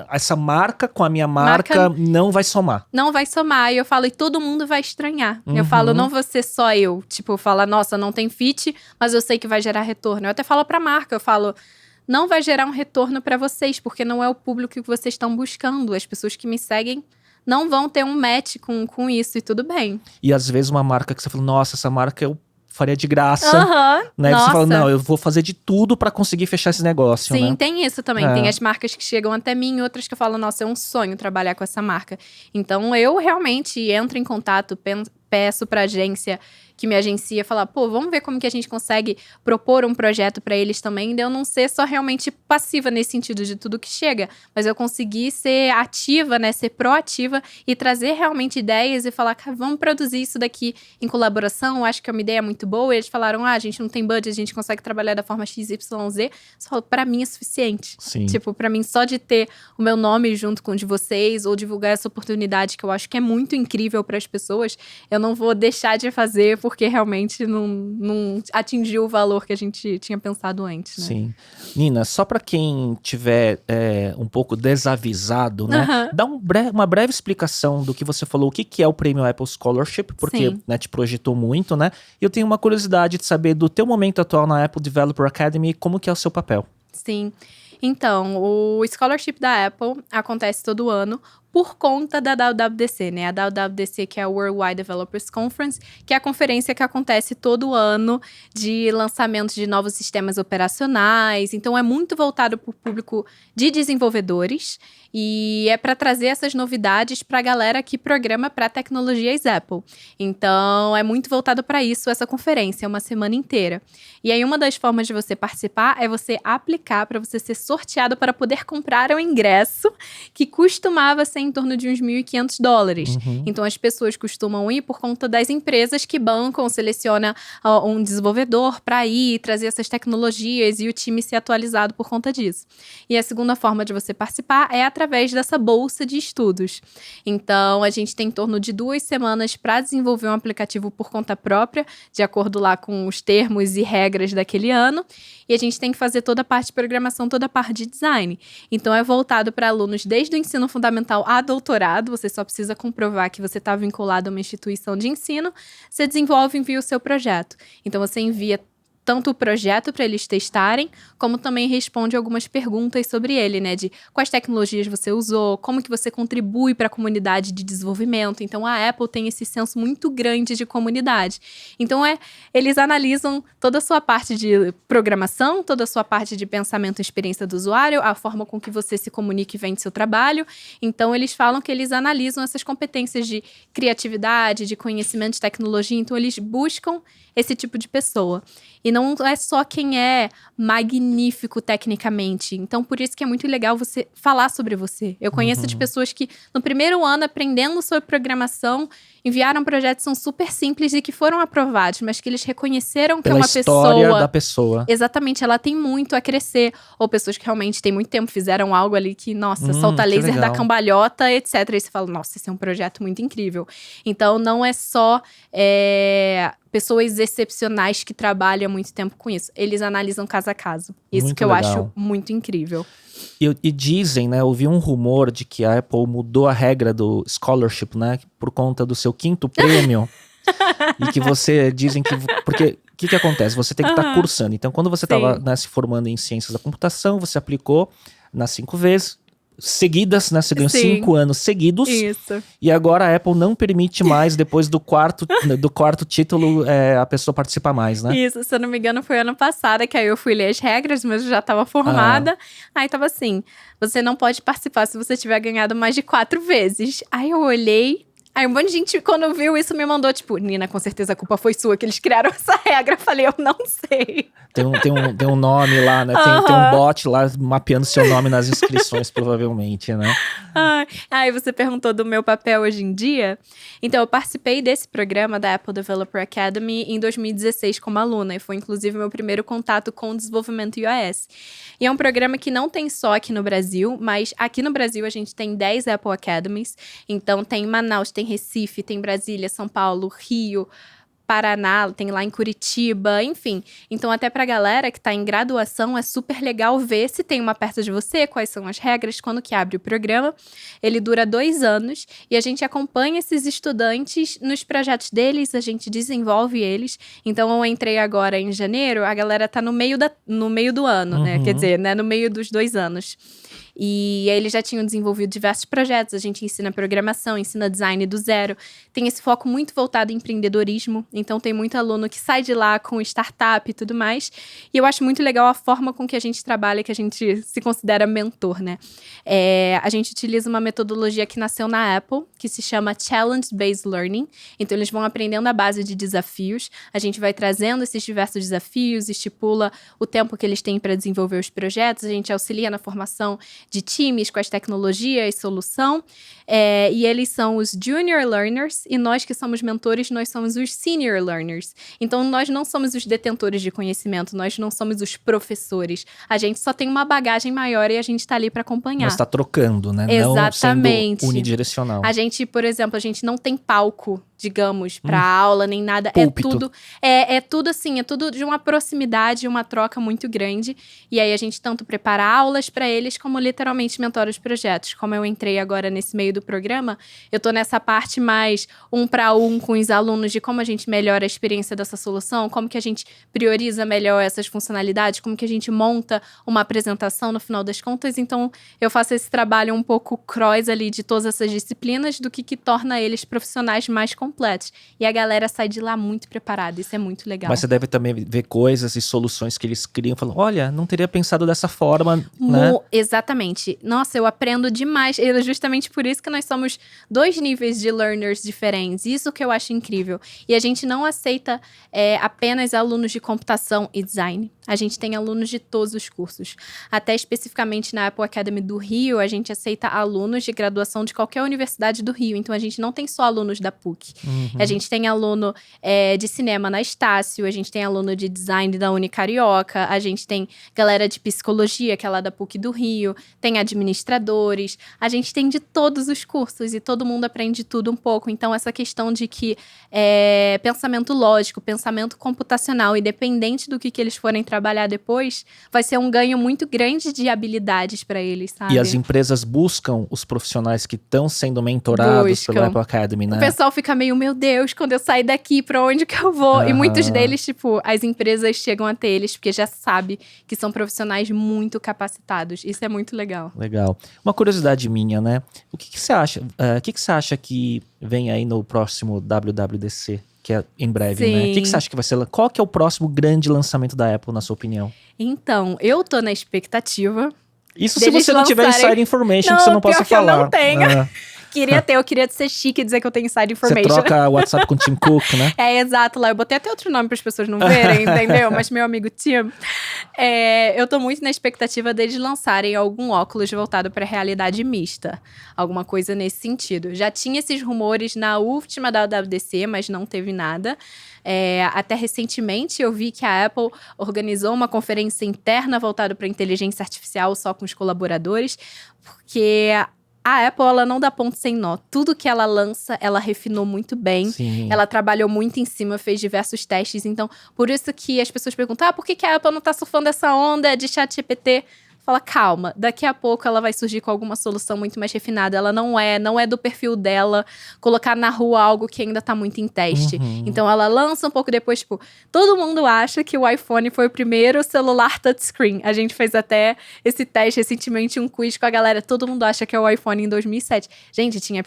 essa marca com a minha marca não vai somar. Não vai somar. E eu falo, e todo mundo vai estranhar. Uhum. Eu falo, não vou ser só eu. Tipo, fala, nossa, não tem fit, mas eu sei que vai gerar retorno. Eu até falo pra marca, eu falo, não vai gerar um retorno pra vocês, porque não é o público que vocês estão buscando. As pessoas que me seguem não vão ter um match com isso, e tudo bem. E às vezes uma marca que você fala, nossa, essa marca eu faria de graça. Né? Nossa. Você fala, não, eu vou fazer de tudo pra conseguir fechar esse negócio, Sim, né? tem isso também. Tem as marcas que chegam até mim, outras que eu falo, nossa, é um sonho trabalhar com essa marca. Então, eu realmente entro em contato, peço pra agência que me agencia, falar, pô, vamos ver como que a gente consegue propor um projeto pra eles também, de eu não ser só realmente passiva nesse sentido de tudo que chega, mas eu conseguir ser ativa, né, ser proativa e trazer realmente ideias e falar, cara, vamos produzir isso daqui em colaboração, acho que é uma ideia muito boa, e eles falaram, a gente não tem budget, a gente consegue trabalhar da forma XYZ, eu falo, pra mim é suficiente. Sim. Tipo, pra mim, só de ter o meu nome junto com o de vocês, ou divulgar essa oportunidade que eu acho que é muito incrível para as pessoas, eu não vou deixar de fazer porque realmente não atingiu o valor que a gente tinha pensado antes, né? Sim. Nina, só pra quem tiver um pouco desavisado, né? Dá uma breve explicação do que você falou, o que é o Prêmio Apple Scholarship, porque né, te projetou muito, né? E eu tenho uma curiosidade de saber do teu momento atual na Apple Developer Academy, como que é o seu papel? Sim. Então, o Scholarship da Apple acontece todo ano por conta da WWDC, né? A WWDC, que é a Worldwide Developers Conference, que é a conferência que acontece todo ano de lançamento de novos sistemas operacionais. Então, é muito voltado para o público de desenvolvedores e é para trazer essas novidades para a galera que programa para tecnologias Apple. Então, é muito voltado para isso essa conferência, é uma semana inteira. E aí, uma das formas de você participar é você aplicar para você ser sorteado para poder comprar o ingresso, que costumava ser em torno de uns $1.500. Então, as pessoas costumam ir por conta das empresas que bancam, seleciona um desenvolvedor para ir trazer essas tecnologias e o time ser atualizado por conta disso. E a segunda forma de você participar é através dessa bolsa de estudos. Então, a gente tem em torno de 2 semanas para desenvolver um aplicativo por conta própria, de acordo lá com os termos e regras daquele ano. E a gente tem que fazer toda a parte de programação, toda a parte de design. Então, é voltado para alunos desde o ensino fundamental a doutorado. Você só precisa comprovar que você está vinculado a uma instituição de ensino. Você desenvolve e envia o seu projeto. Então, você envia tanto o projeto para eles testarem, como também responde algumas perguntas sobre ele, né? De quais tecnologias você usou, como que você contribui para a comunidade de desenvolvimento. Então, a Apple tem esse senso muito grande de comunidade. Então, eles analisam toda a sua parte de programação, toda a sua parte de pensamento e experiência do usuário, a forma com que você se comunica e vende seu trabalho. Então, eles falam que eles analisam essas competências de criatividade, de conhecimento de tecnologia. Então, eles buscam esse tipo de pessoa. E não é só quem é magnífico tecnicamente. Então, por isso que é muito legal você falar sobre você. Eu conheço de pessoas que, no primeiro ano, aprendendo sobre programação, enviaram projetos que são super simples e que foram aprovados, mas que eles reconheceram que é uma pessoa... Pela história da pessoa. Exatamente, ela tem muito a crescer. Ou pessoas que realmente têm muito tempo, fizeram algo ali que, nossa, solta laser da cambalhota, etc. E você fala, nossa, esse é um projeto muito incrível. Então, não é só... pessoas excepcionais que trabalham há muito tempo com isso. Eles analisam caso a caso. Isso Muito que eu legal. acho muito incrível. E dizem, né, ouvi um rumor de que a Apple mudou a regra do scholarship, né, por conta do seu 5º prêmio. E que você, dizem que... Porque o que acontece? Você tem que estar cursando. Então, quando você estava se formando em ciências da computação, você aplicou nas 5 vezes seguidas, né? Você ganhou 5 anos seguidos. Isso. E agora a Apple não permite mais, depois do quarto título, a pessoa participar mais, né? Isso, se eu não me engano, foi ano passado que aí eu fui ler as regras, mas eu já estava formada. Aí tava assim, você não pode participar se você tiver ganhado mais de 4 vezes. Aí eu olhei, Aí um monte de gente, quando viu isso, me mandou, tipo, Nina, com certeza a culpa foi sua, que eles criaram essa regra. Eu falei, eu não sei. Tem um nome lá, né? Tem um bot lá mapeando seu nome nas inscrições, provavelmente, né? Aí você perguntou do meu papel hoje em dia. Então, eu participei desse programa da Apple Developer Academy em 2016 como aluna. E foi, inclusive, meu primeiro contato com o desenvolvimento iOS. E é um programa que não tem só aqui no Brasil, mas aqui no Brasil a gente tem 10 Apple Academies. Então, tem Manaus, tem Recife, tem Brasília, São Paulo, Rio, Paraná, tem lá em Curitiba, enfim. Então, até pra galera que tá em graduação, é super legal ver se tem uma perto de você, quais são as regras, quando que abre o programa. Ele dura 2 anos e a gente acompanha esses estudantes nos projetos deles, a gente desenvolve eles. Então, eu entrei agora em janeiro, a galera tá no meio do ano, né? Quer dizer, né? No meio dos 2 anos. E aí eles já tinham desenvolvido diversos projetos, a gente ensina programação, ensina design do zero. Tem esse foco muito voltado em empreendedorismo, então tem muito aluno que sai de lá com startup e tudo mais. E eu acho muito legal a forma com que a gente trabalha, que a gente se considera mentor, né? A gente utiliza uma metodologia que nasceu na Apple, que se chama Challenge-Based Learning. Então eles vão aprendendo à base de desafios, a gente vai trazendo esses diversos desafios, estipula o tempo que eles têm para desenvolver os projetos, a gente auxilia na formação de times com as tecnologias, solução, e eles são os Junior Learners, e nós que somos mentores, nós somos os Senior Learners. Então, nós não somos os detentores de conhecimento, nós não somos os professores. A gente só tem uma bagagem maior e a gente tá ali para acompanhar. Mas tá trocando, né? Exatamente. Não sendo unidirecional. A gente, por exemplo, a gente não tem palco, digamos, pra aula, nem nada. Púlpito. É tudo assim, é tudo de uma proximidade, uma troca muito grande. E aí a gente tanto prepara aulas pra eles, como literalmente mentora os projetos. Como eu entrei agora nesse meio do programa, eu tô nessa parte mais 1 para 1 com os alunos de como a gente melhora a experiência dessa solução, como que a gente prioriza melhor essas funcionalidades, como que a gente monta uma apresentação no final das contas. Então, eu faço esse trabalho um pouco cross ali de todas essas disciplinas, do que torna eles profissionais mais completos. E a galera sai de lá muito preparada, isso é muito legal. Mas você deve também ver coisas e soluções que eles criam, falando, olha, não teria pensado dessa forma, né? Exatamente. Nossa, eu aprendo demais. E é justamente por isso que nós somos 2 níveis de learners diferentes. Isso que eu acho incrível. E a gente não aceita apenas alunos de computação e design. A gente tem alunos de todos os cursos. Até especificamente na Apple Academy do Rio, a gente aceita alunos de graduação de qualquer universidade do Rio. Então, a gente não tem só alunos da PUC. A gente tem aluno de cinema na Estácio, a gente tem aluno de design da Unicarioca, a gente tem galera de psicologia, que é lá da PUC do Rio, tem administradores, a gente tem de todos os cursos e todo mundo aprende tudo um pouco. Então, essa questão de que pensamento lógico, pensamento computacional, independente do que eles forem trabalhar depois, vai ser um ganho muito grande de habilidades para eles, sabe? E as empresas buscam os profissionais que estão sendo mentorados pela Apple Academy, né? O pessoal fica meio, meu Deus, quando eu sair daqui, pra onde que eu vou? E muitos deles, tipo, as empresas chegam até eles porque já sabe que são profissionais muito capacitados. Isso é muito legal. Legal. Uma curiosidade minha, né? O que você acha? O que você acha que vem aí no próximo WWDC? Que é em breve, Sim. né? O que você acha que vai ser? Qual que é o próximo grande lançamento da Apple, na sua opinião? Então, eu tô na expectativa. Isso se você não tiver inside information, que você não possa falar. Eu não tenho. Eu queria ser chique e dizer que eu tenho inside information. Você troca o WhatsApp com o Tim Cook, né? Exato, lá eu botei até outro nome para as pessoas não verem, entendeu? Mas meu amigo Tim, eu tô muito na expectativa deles lançarem algum óculos voltado para realidade mista. Alguma coisa nesse sentido. Já tinha esses rumores na última WWDC, mas não teve nada. Até recentemente eu vi que a Apple organizou uma conferência interna voltada para inteligência artificial só com os colaboradores, porque a Apple, ela não dá ponto sem nó. Tudo que ela lança, ela refinou muito bem. Sim. Ela trabalhou muito em cima, fez diversos testes. Então, por isso que as pessoas perguntam, por que a Apple não tá surfando essa onda de ChatGPT? Fala, calma, daqui a pouco ela vai surgir com alguma solução muito mais refinada. Ela não é do perfil dela colocar na rua algo que ainda tá muito em teste. Então ela lança um pouco depois, tipo, todo mundo acha que o iPhone foi o primeiro celular touchscreen. A gente fez até esse teste recentemente, um quiz com a galera. Todo mundo acha que é o iPhone em 2007. Gente, tinha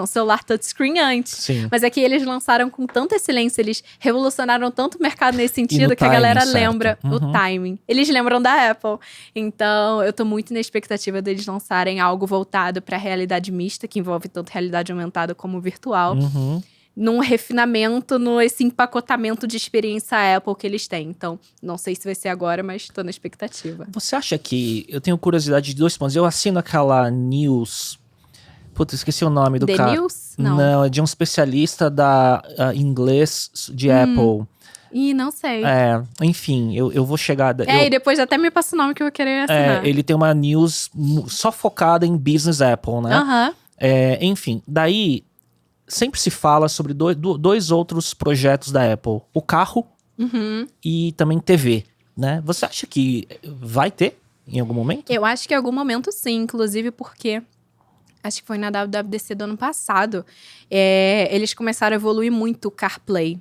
celular touchscreen antes. Sim. Mas é que eles lançaram com tanta excelência, eles revolucionaram tanto o mercado nesse sentido que a galera lembra o timing. Eles lembram da Apple. Então, eu tô muito na expectativa deles lançarem algo voltado pra realidade mista, que envolve tanto realidade aumentada como virtual. Num refinamento, nesse empacotamento de experiência Apple que eles têm. Então, não sei se vai ser agora, mas tô na expectativa. Você acha que... Eu tenho curiosidade de 2 pontos. Eu assino aquela news... Putz, esqueci o nome do The cara. News? Não. Não, é de um especialista da inglês de Apple. Ih, não sei. Enfim, eu vou chegar... E depois até me passa o nome que eu vou querer assinar. Ele tem uma news só focada em business Apple, né? Aham. Enfim, daí sempre se fala sobre dois outros projetos da Apple. O carro e também TV, né? Você acha que vai ter em algum momento? Eu acho que em algum momento sim, inclusive porque... Acho que foi na WWDC do ano passado. Eles começaram a evoluir muito o CarPlay.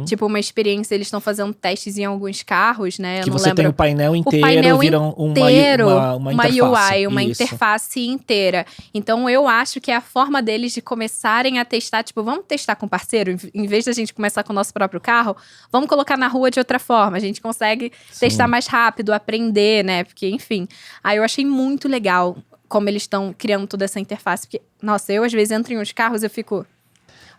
Tipo, uma experiência, eles estão fazendo testes em alguns carros, né? Que você tem o painel inteiro, vira uma interface. UI, uma interface inteira. Então, eu acho que é a forma deles de começarem a testar. Tipo, vamos testar com parceiro? Em vez da gente começar com o nosso próprio carro, vamos colocar na rua de outra forma. A gente consegue testar mais rápido, aprender, né? Porque, enfim. Aí eu achei muito legal como eles estão criando toda essa interface. Porque, nossa, eu às vezes entro em uns carros e eu fico...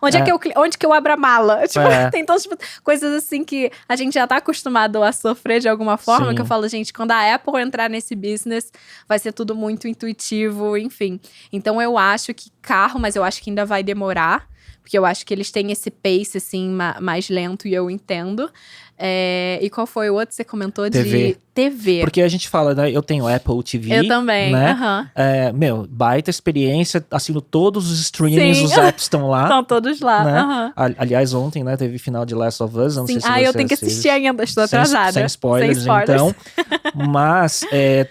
Onde que eu abro a mala? Tipo, tem todas coisas assim que a gente já tá acostumado a sofrer de alguma forma. Que eu falo, gente, quando a Apple entrar nesse business, vai ser tudo muito intuitivo, enfim. Então, eu acho que carro, mas eu acho que ainda vai demorar. Porque eu acho que eles têm esse pace, assim, mais lento e eu entendo. E qual foi o outro que você comentou? De TV. Porque a gente fala, né? Eu tenho Apple TV. Eu também, né? Baita experiência. Assino todos os streamings, os apps estão lá. Estão todos lá. Né? Aliás, ontem, né? Teve final de Last of Us. Não sei se você eu tenho que assistir ainda, estou atrasada. Sem spoilers, então. Mas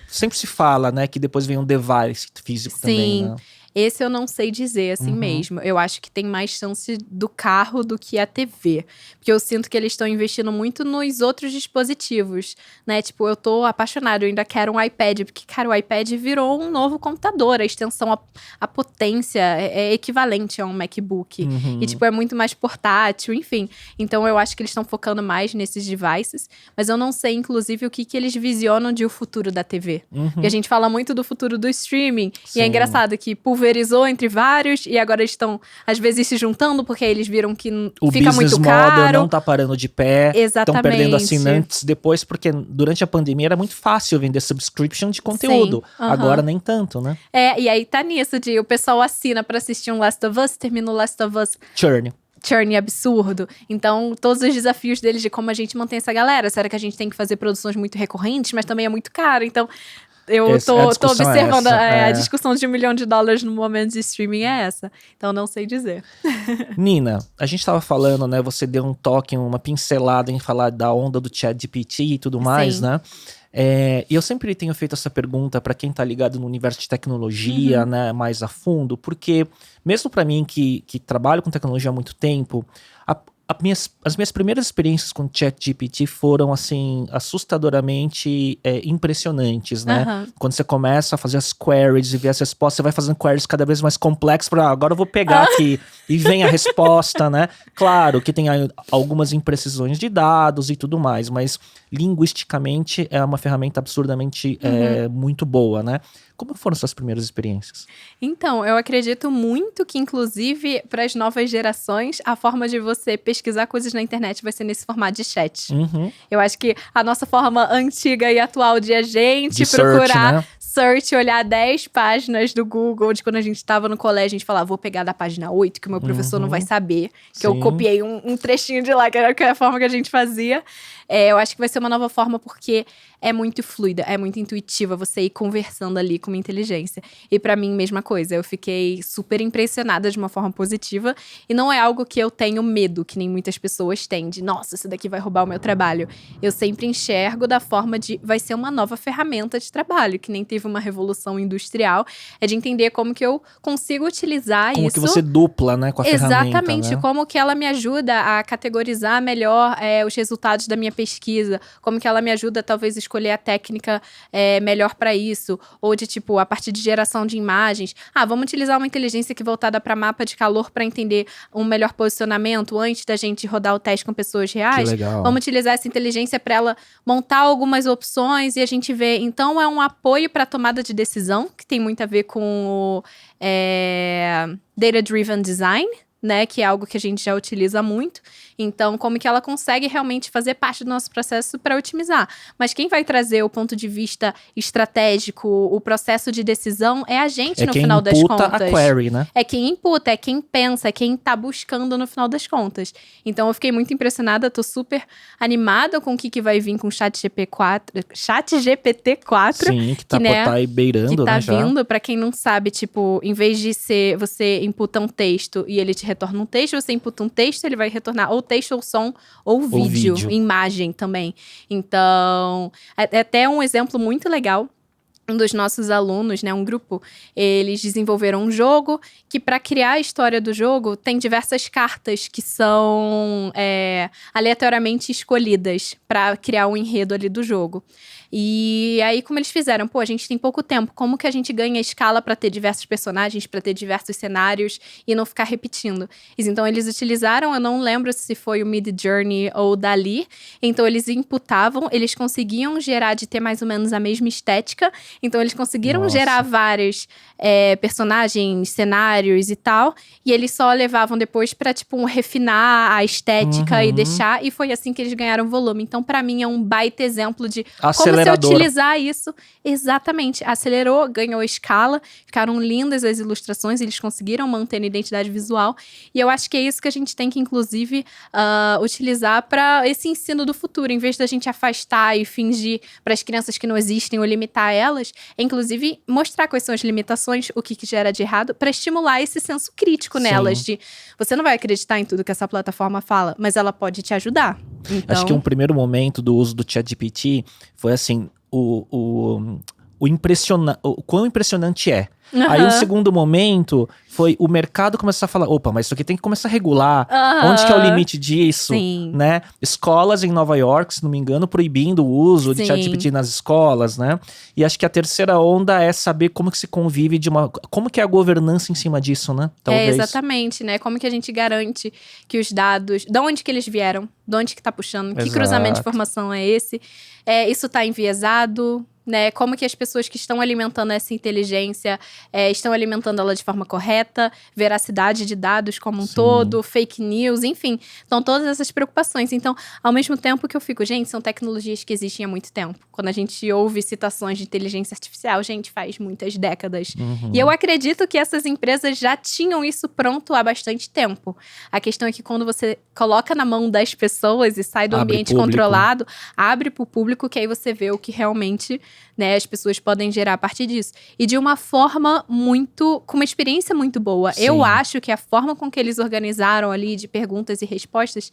sempre se fala, né? Que depois vem um device físico também, né? Esse eu não sei dizer, assim mesmo. Eu acho que tem mais chance do carro do que a TV. Porque eu sinto que eles estão investindo muito nos outros dispositivos, né? Tipo, eu tô apaixonada, eu ainda quero um iPad. Porque, cara, o iPad virou um novo computador. A extensão, a potência é equivalente a um MacBook. E, tipo, é muito mais portátil, enfim. Então, eu acho que eles estão focando mais nesses devices. Mas eu não sei, inclusive, o que eles visionam de o futuro da TV. Porque a gente fala muito do futuro do streaming. E é engraçado que pulverizou entre vários e agora eles estão, às vezes, se juntando porque aí eles viram que fica muito caro. O business model não tá parando de pé. Exatamente. Estão perdendo assinantes depois, porque durante a pandemia era muito fácil vender subscription de conteúdo. Agora nem tanto, né? E aí tá nisso de o pessoal assina pra assistir um Last of Us, termina o Last of Us. Churn absurdo. Então, todos os desafios deles de como a gente mantém essa galera. Será que a gente tem que fazer produções muito recorrentes, mas também é muito caro? Então, eu tô observando a discussão de $1 milhão no momento de streaming é essa. Então, não sei dizer. Nina, a gente tava falando, né? Você deu um toque, uma pincelada em falar da onda do ChatGPT e tudo mais, né? E eu sempre tenho feito essa pergunta para quem tá ligado no universo de tecnologia, né? Mais a fundo. Porque, mesmo para mim que trabalho com tecnologia há muito tempo... As minhas primeiras experiências com o ChatGPT foram, assim, assustadoramente impressionantes, né? Quando você começa a fazer as queries e ver as respostas, você vai fazendo queries cada vez mais complexas para agora eu vou pegar aqui e vem a resposta, né? Claro que tem algumas imprecisões de dados e tudo mais, mas linguisticamente é uma ferramenta absurdamente muito boa, né? Como foram suas primeiras experiências? Então, eu acredito muito que, inclusive, para as novas gerações, a forma de você pesquisar coisas na internet vai ser nesse formato de chat. Eu acho que a nossa forma antiga e atual de a gente procurar search, olhar 10 páginas do Google, de quando a gente estava no colégio, a gente falava, vou pegar da página 8, que o meu professor não vai saber, que eu copiei um trechinho de lá, que era a forma que a gente fazia. Eu acho que vai ser uma nova forma porque é muito fluida, é muito intuitiva você ir conversando ali com uma inteligência. E pra mim, mesma coisa, eu fiquei super impressionada de uma forma positiva e não é algo que eu tenho medo, que nem muitas pessoas têm, de nossa, isso daqui vai roubar o meu trabalho. Eu sempre enxergo da forma de, vai ser uma nova ferramenta de trabalho, que nem teve uma revolução industrial, é de entender como que eu consigo utilizar Como isso. que você dupla, né, com a ferramenta, Exatamente, né? como que ela me ajuda a categorizar melhor os resultados da minha pesquisa, como que ela me ajuda talvez a escolher a técnica melhor para isso, ou de tipo, a partir de geração de imagens, vamos utilizar uma inteligência que voltada para mapa de calor para entender um melhor posicionamento antes da gente rodar o teste com pessoas reais. Que legal. Vamos utilizar essa inteligência para ela montar algumas opções e a gente ver. Então, é um apoio para a tomada de decisão, que tem muito a ver com o Data-Driven Design, né? Que é algo que a gente já utiliza muito. Então, como que ela consegue realmente fazer parte do nosso processo para otimizar. Mas quem vai trazer o ponto de vista estratégico, o processo de decisão, é a gente no final das contas. É quem imputa a query, né? É quem imputa, é quem pensa, é quem tá buscando no final das contas. Então, eu fiquei muito impressionada, tô super animada com o que vai vir com o ChatGPT-4. Sim, que tá, tá aí beirando, que tá né, já. vindo. Pra quem não sabe, tipo, em vez de ser, você imputa um texto e ele te retorna um texto, você imputa um texto, ele vai retornar ou texto, ou som, ou vídeo. Imagem também. Então, é até um exemplo muito legal. Um dos nossos alunos, né, um grupo, eles desenvolveram um jogo que, para criar a história do jogo, tem diversas cartas que são aleatoriamente escolhidas para criar o enredo ali do jogo. E aí, como eles fizeram? Pô, a gente tem pouco tempo. Como que a gente ganha escala para ter diversos personagens, para ter diversos cenários e não ficar repetindo? Então, eles utilizaram, eu não lembro se foi o Midjourney ou o Dali. Então, eles imputavam, eles conseguiam gerar de ter mais ou menos a mesma estética. Então, eles conseguiram gerar vários personagens, cenários e tal. E eles só levavam depois pra, tipo, refinar a estética e deixar. E foi assim que eles ganharam volume. Então, pra mim, é um baita exemplo de como você utilizar isso. Exatamente. Acelerou, ganhou escala. Ficaram lindas as ilustrações. Eles conseguiram manter a identidade visual. E eu acho que é isso que a gente tem que, inclusive, utilizar pra esse ensino do futuro. Em vez da gente afastar e fingir para as crianças que não existem ou limitar elas, é, inclusive, mostrar quais são as limitações, o que gera de errado, para estimular esse senso crítico nelas. De você não vai acreditar em tudo que essa plataforma fala, mas ela pode te ajudar. Então, acho que um primeiro momento do uso do ChatGPT foi assim, o quão impressionante é. Aí um segundo momento foi o mercado começar a falar, opa, mas isso aqui tem que começar a regular. Onde que é o limite disso? Sim. Né? Escolas em Nova York, se não me engano, proibindo o uso de ChatGPT nas escolas, né? E acho que a terceira onda é saber como que se convive como que é a governança em cima disso, né? Talvez. Exatamente, né? Como que a gente garante que os dados, de onde que eles vieram, de onde que tá puxando, que cruzamento de informação é esse? Isso tá enviesado, né? Como que as pessoas que estão alimentando essa inteligência estão alimentando ela de forma correta, veracidade de dados como um todo, fake news, enfim. Então, todas essas preocupações. Então, ao mesmo tempo que eu fico, gente, são tecnologias que existem há muito tempo. Quando a gente ouve citações de inteligência artificial, gente, faz muitas décadas. E eu acredito que essas empresas já tinham isso pronto há bastante tempo. A questão é que quando você coloca na mão das pessoas e sai do ambiente controlado, abre para o público, que aí você vê o que realmente, né, as pessoas podem gerar a partir disso. E de uma forma com uma experiência muito boa. Sim. Eu acho que a forma com que eles organizaram ali de perguntas e respostas,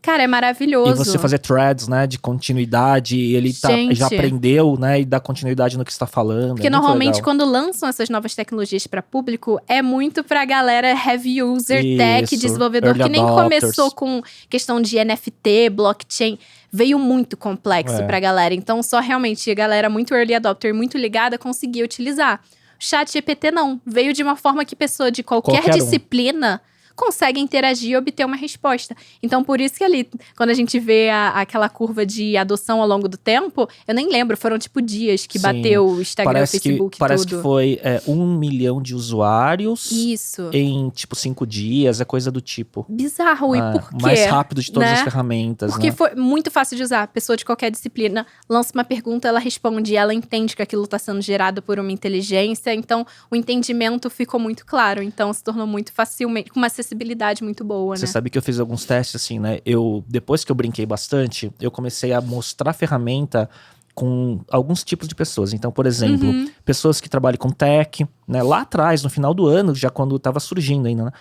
cara, é maravilhoso. E você fazer threads, né, de continuidade, e ele já aprendeu, né, e dá continuidade no que você tá falando. Porque normalmente quando lançam essas novas tecnologias para público, é muito pra galera heavy user, tech, desenvolvedor, que nem começou com questão de NFT, blockchain. Veio muito complexo pra galera. Então, só realmente a galera muito early adopter, muito ligada, conseguia utilizar. O ChatGPT não. Veio de uma forma que pessoa de qualquer disciplina consegue interagir e obter uma resposta. Então, por isso que ali, quando a gente vê aquela curva de adoção ao longo do tempo, eu nem lembro, foram tipo dias que bateu o Instagram, o Facebook, parece que foi 1 milhão de usuários. Isso. Em, tipo, 5 dias, é coisa do tipo. Bizarro, e por quê? Mais rápido de todas as ferramentas, Porque foi muito fácil de usar. Pessoa de qualquer disciplina lança uma pergunta, ela responde, ela entende que aquilo está sendo gerado por uma inteligência, então o entendimento ficou muito claro. Então, se tornou muito facilmente, com uma acessibilidade muito boa, né? Você sabe que eu fiz alguns testes, assim, né? Depois que eu brinquei bastante, eu comecei a mostrar a ferramenta com alguns tipos de pessoas. Então, por exemplo, pessoas que trabalham com tech, né? Lá atrás, no final do ano, já quando estava surgindo ainda, né?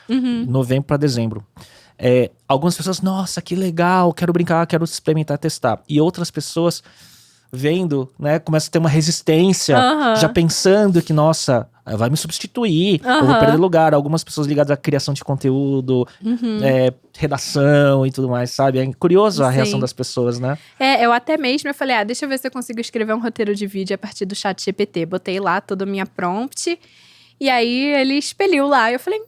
Novembro para dezembro. Algumas pessoas, nossa, que legal, quero brincar, quero experimentar, testar. E outras pessoas, vendo, né, começa a ter uma resistência, Aham. já pensando que, nossa, vai me substituir, eu vou Aham. perder lugar. Algumas pessoas ligadas à criação de conteúdo, Uhum. redação e tudo mais, sabe? É curioso a reação Sim. das pessoas, né? Eu até mesmo, eu falei, deixa eu ver se eu consigo escrever um roteiro de vídeo a partir do chat GPT. Botei lá toda a minha prompt, e aí ele expeliu lá. Eu falei,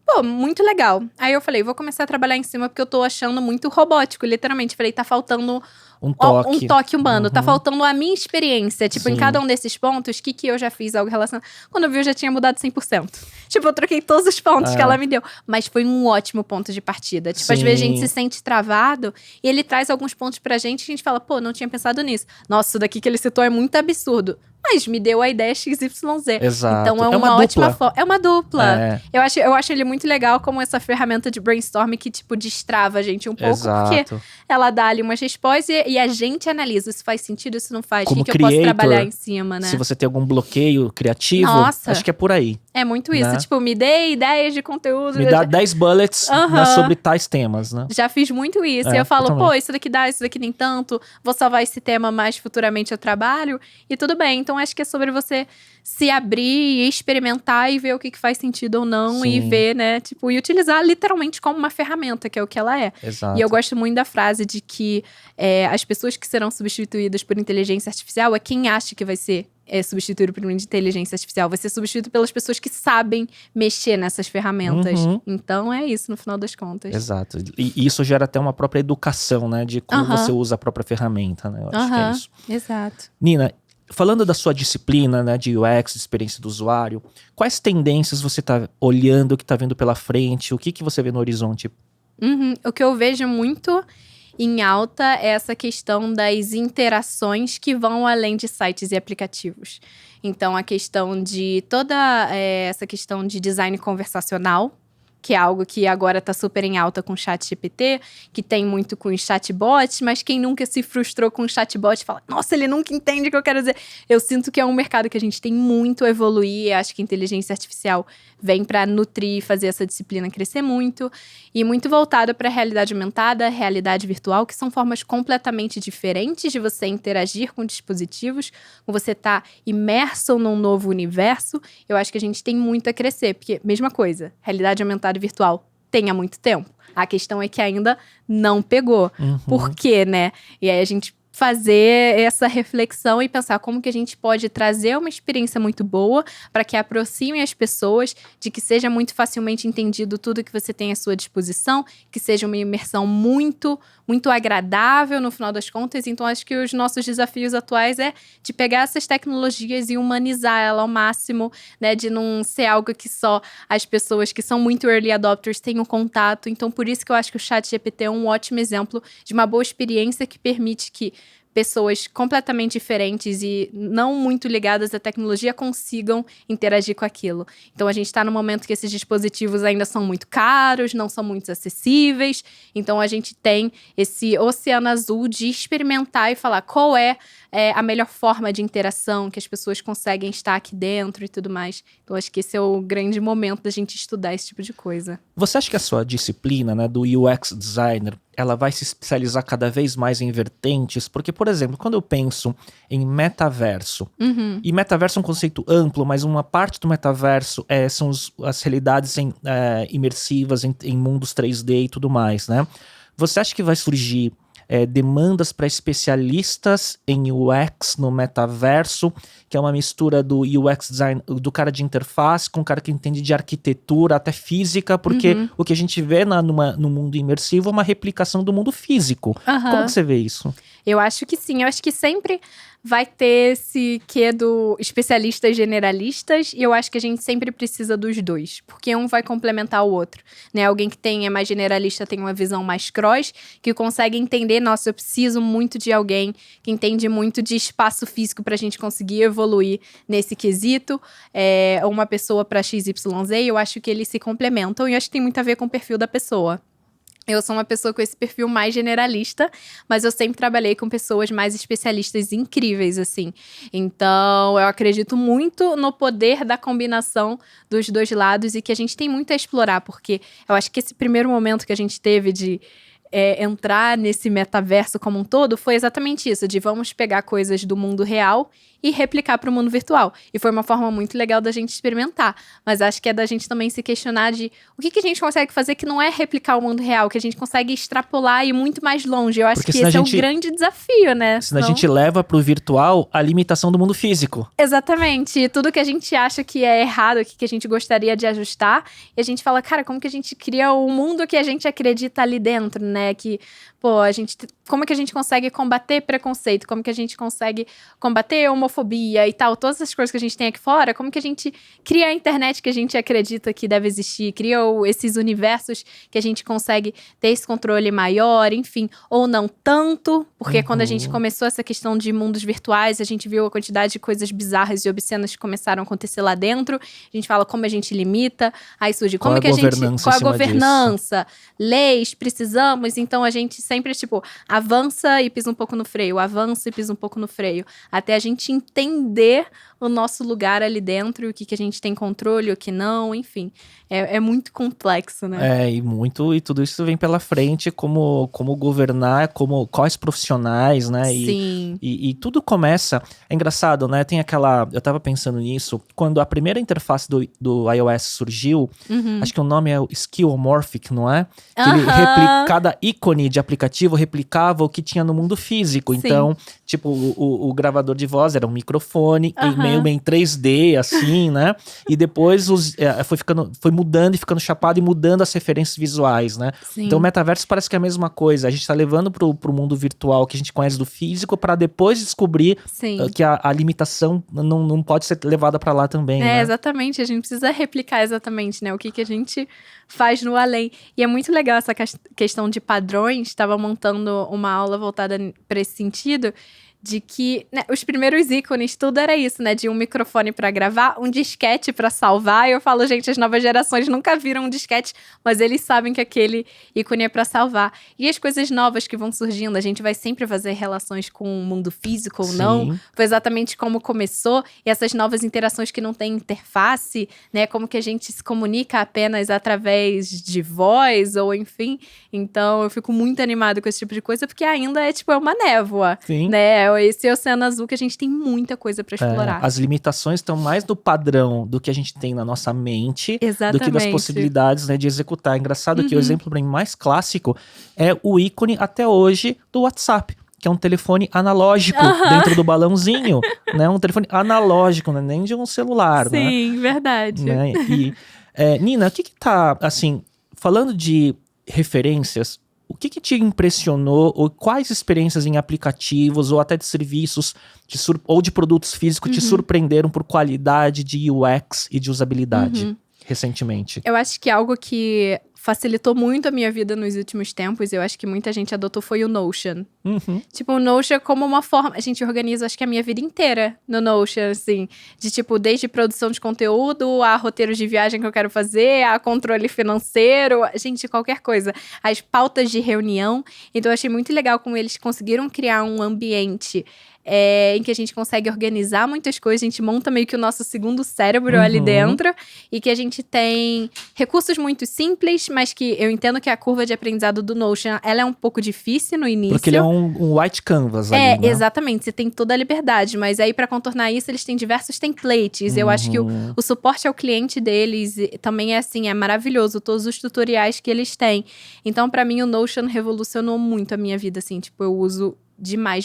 pô, muito legal. Aí eu falei, vou começar a trabalhar em cima, porque eu tô achando muito robótico, literalmente. Falei, tá faltando Um um toque. toque humano, tá Uhum. faltando a minha experiência. Tipo, em Sim. cada um desses pontos, o que eu já fiz algo relacionado. Quando eu vi, eu já tinha mudado 100%. Tipo, eu troquei todos os pontos que ela me deu. Mas foi um ótimo ponto de partida. Tipo, às vezes a gente Sim. se sente travado e ele traz alguns pontos pra gente e a gente fala, pô, não tinha pensado nisso. Nossa, isso daqui que ele citou é muito absurdo. Mas me deu a ideia XYZ. Exato. Então é É uma uma ótima dupla. forma. É uma dupla. É, Eu acho ele muito legal como essa ferramenta de brainstorming que, tipo, destrava a gente um pouco. Porque exato. ela dá ali umas respostas e a gente analisa. Isso faz sentido, isso não faz. O Como que eu posso creator, trabalhar em cima, né? Se você tem algum bloqueio criativo, Nossa. acho que é por aí. É muito isso. né? Tipo, me dê ideias de conteúdo. Me dá 10 bullets, né, Aham. sobre tais temas, né? Já fiz muito isso. É, E eu falo, totalmente. pô, isso daqui dá, isso daqui nem tanto. Vou salvar esse tema mais futuramente eu trabalho. E tudo bem. Então, acho que é sobre você se abrir e experimentar e ver o que faz sentido ou não. Sim. E ver, né? Tipo, e utilizar literalmente como uma ferramenta, que é o que ela é. Exato. E eu gosto muito da frase de que as pessoas que serão substituídas por inteligência artificial é quem acha que vai ser substituído por uma inteligência artificial. Vai ser substituído pelas pessoas que sabem mexer nessas ferramentas. Uhum. Então, é isso, no final das contas. Exato. E isso gera até uma própria educação, né? De como Aham. você usa a própria ferramenta, né? Eu acho que é Aham, isso. exato. Nina, falando da sua disciplina, né, de UX, de experiência do usuário, quais tendências você tá olhando, que tá vendo pela frente? O que você vê no horizonte? Uhum. O que eu vejo muito em alta é essa questão das interações que vão além de sites e aplicativos. Então, a questão de toda essa questão de design conversacional, que é algo que agora está super em alta com o ChatGPT, que tem muito com os chatbots, mas quem nunca se frustrou com o chatbot e fala, nossa, ele nunca entende o que eu quero dizer. Eu sinto que é um mercado que a gente tem muito a evoluir, e acho que a inteligência artificial vem para nutrir e fazer essa disciplina crescer muito, e muito voltada para a realidade aumentada, realidade virtual, que são formas completamente diferentes de você interagir com dispositivos, com você estar imerso num novo universo. Eu acho que a gente tem muito a crescer, porque, mesma coisa, realidade aumentada e virtual tem há muito tempo. A questão é que ainda não pegou. Uhum. Por quê, né? E aí a gente fazer essa reflexão e pensar como que a gente pode trazer uma experiência muito boa para que aproxime as pessoas, de que seja muito facilmente entendido tudo que você tem à sua disposição, que seja uma imersão muito, muito agradável no final das contas. Então, acho que os nossos desafios atuais é de pegar essas tecnologias e humanizar ela ao máximo, né? De não ser algo que só as pessoas que são muito early adopters tenham contato. Então, por isso que eu acho que o ChatGPT é um ótimo exemplo de uma boa experiência que permite que pessoas completamente diferentes e não muito ligadas à tecnologia consigam interagir com aquilo. Então, a gente está no momento que esses dispositivos ainda são muito caros, não são muito acessíveis. Então, a gente tem esse oceano azul de experimentar e falar qual é a melhor forma de interação, que as pessoas conseguem estar aqui dentro e tudo mais. Então, acho que esse é o grande momento da gente estudar esse tipo de coisa. Você acha que a sua disciplina, né, do UX designer, ela vai se especializar cada vez mais em vertentes? Porque, por exemplo, quando eu penso em metaverso, e metaverso é um conceito amplo, mas uma parte do metaverso são as realidades imersivas em mundos 3D e tudo mais, né? Você acha que vai surgir demandas para especialistas em UX no metaverso, que é uma mistura do UX design, do cara de interface com o cara que entende de arquitetura, até física, porque o que a gente vê no mundo imersivo é uma replicação do mundo físico. Como que você vê isso? Eu acho que sim, eu acho que sempre vai ter esse quê do especialistas generalistas, e eu acho que a gente sempre precisa dos dois, porque um vai complementar o outro, né? Alguém que é mais generalista tem uma visão mais cross, que consegue entender, nossa, eu preciso muito de alguém que entende muito de espaço físico pra gente conseguir evoluir nesse quesito, ou uma pessoa pra XYZ, eu acho que eles se complementam, e eu acho que tem muito a ver com o perfil da pessoa. Eu sou uma pessoa com esse perfil mais generalista, mas eu sempre trabalhei com pessoas mais especialistas incríveis, assim. Então, eu acredito muito no poder da combinação dos dois lados e que a gente tem muito a explorar, porque eu acho que esse primeiro momento que a gente teve de entrar nesse metaverso como um todo foi exatamente isso, de vamos pegar coisas do mundo real e replicar para o mundo virtual. E foi uma forma muito legal da gente experimentar. Mas acho que é da gente também se questionar de o que a gente consegue fazer que não é replicar o mundo real, que a gente consegue extrapolar e ir muito mais longe. Eu acho Porque que senão esse a é o gente- grande desafio, né? Senão a gente leva pro virtual a limitação do mundo físico. Exatamente. E tudo que a gente acha que é errado, que a gente gostaria de ajustar, e a gente fala, cara, como que a gente cria o mundo que a gente acredita ali dentro, né? Que, pô, como que a gente consegue combater preconceito? Como que a gente consegue combater homofobia e tal? Todas essas coisas que a gente tem aqui fora, como que a gente cria a internet que a gente acredita que deve existir? Cria esses universos que a gente consegue ter esse controle maior, enfim. Ou não tanto, porque quando a gente começou essa questão de mundos virtuais, a gente viu a quantidade de coisas bizarras e obscenas que começaram a acontecer lá dentro. A gente fala como a gente limita, aí surge Qual como é a que a gente... governança Qual a em cima governança? Leis, precisamos. Então a gente sempre, tipo, avança e pisa um pouco no freio, avança e pisa um pouco no freio. Até a gente entender o nosso lugar ali dentro, o que a gente tem controle, o que não, enfim. É muito complexo, né? E tudo isso vem pela frente, como governar, quais profissionais, né? Sim. E tudo começa. É engraçado, né? Tem aquela. Eu tava pensando nisso. Quando a primeira interface do iOS surgiu, acho que o nome é o Skillomorphic, não é? Que ele cada ícone de aplicativo replicava o que tinha no mundo físico. Sim. Então, tipo, o gravador de voz era um microfone, meio em 3D, assim, né? E depois foi mudando e ficando chapado e mudando as referências visuais, né? Sim. Então o metaverso parece que é a mesma coisa. A gente tá levando pro mundo virtual que a gente conhece do físico para depois descobrir que a limitação não pode ser levada para lá também, né? Exatamente. A gente precisa replicar exatamente, né? O que a gente faz no além. E é muito legal essa questão de padrões. Estava montando uma aula voltada para esse sentido, de que, né, os primeiros ícones, tudo era isso, né? De um microfone pra gravar, um disquete pra salvar. E eu falo, gente, as novas gerações nunca viram um disquete, mas eles sabem que aquele ícone é pra salvar. E as coisas novas que vão surgindo, a gente vai sempre fazer relações com o mundo físico ou não. Foi exatamente como começou. E essas novas interações que não têm interface, né? Como que a gente se comunica apenas através de voz, ou enfim. Então, eu fico muito animada com esse tipo de coisa, porque ainda é uma névoa, né? Esse oceano azul que a gente tem muita coisa pra explorar. As limitações estão mais no padrão do que a gente tem na nossa mente do que das possibilidades, né, de executar. Engraçado que o exemplo para mim mais clássico é o ícone até hoje do WhatsApp, que é um telefone analógico dentro do balãozinho, né? Um telefone analógico, né? Nem de um celular, né? Sim, verdade. Né? E, Nina, o que tá, assim, falando de referências, o que te impressionou, ou quais experiências em aplicativos, ou até de serviços, ou de produtos físicos te surpreenderam por qualidade de UX e de usabilidade recentemente? Eu acho que algo que facilitou muito a minha vida nos últimos tempos, eu acho que muita gente adotou, foi o Notion. Tipo, o Notion como uma forma... A gente organiza, acho que a minha vida inteira no Notion, assim. De desde produção de conteúdo, a roteiros de viagem que eu quero fazer, a controle financeiro, gente, qualquer coisa. As pautas de reunião. Então, eu achei muito legal como eles conseguiram criar um ambiente em que a gente consegue organizar muitas coisas, a gente monta meio que o nosso segundo cérebro ali dentro, e que a gente tem recursos muito simples, mas que eu entendo que a curva de aprendizado do Notion, ela é um pouco difícil no início. Porque ele é um white canvas ali, né? Exatamente, você tem toda a liberdade, mas aí pra contornar isso, eles têm diversos templates. Eu acho que o suporte ao cliente deles também é assim, é maravilhoso, todos os tutoriais que eles têm. Então, pra mim, o Notion revolucionou muito a minha vida, assim, eu uso demais.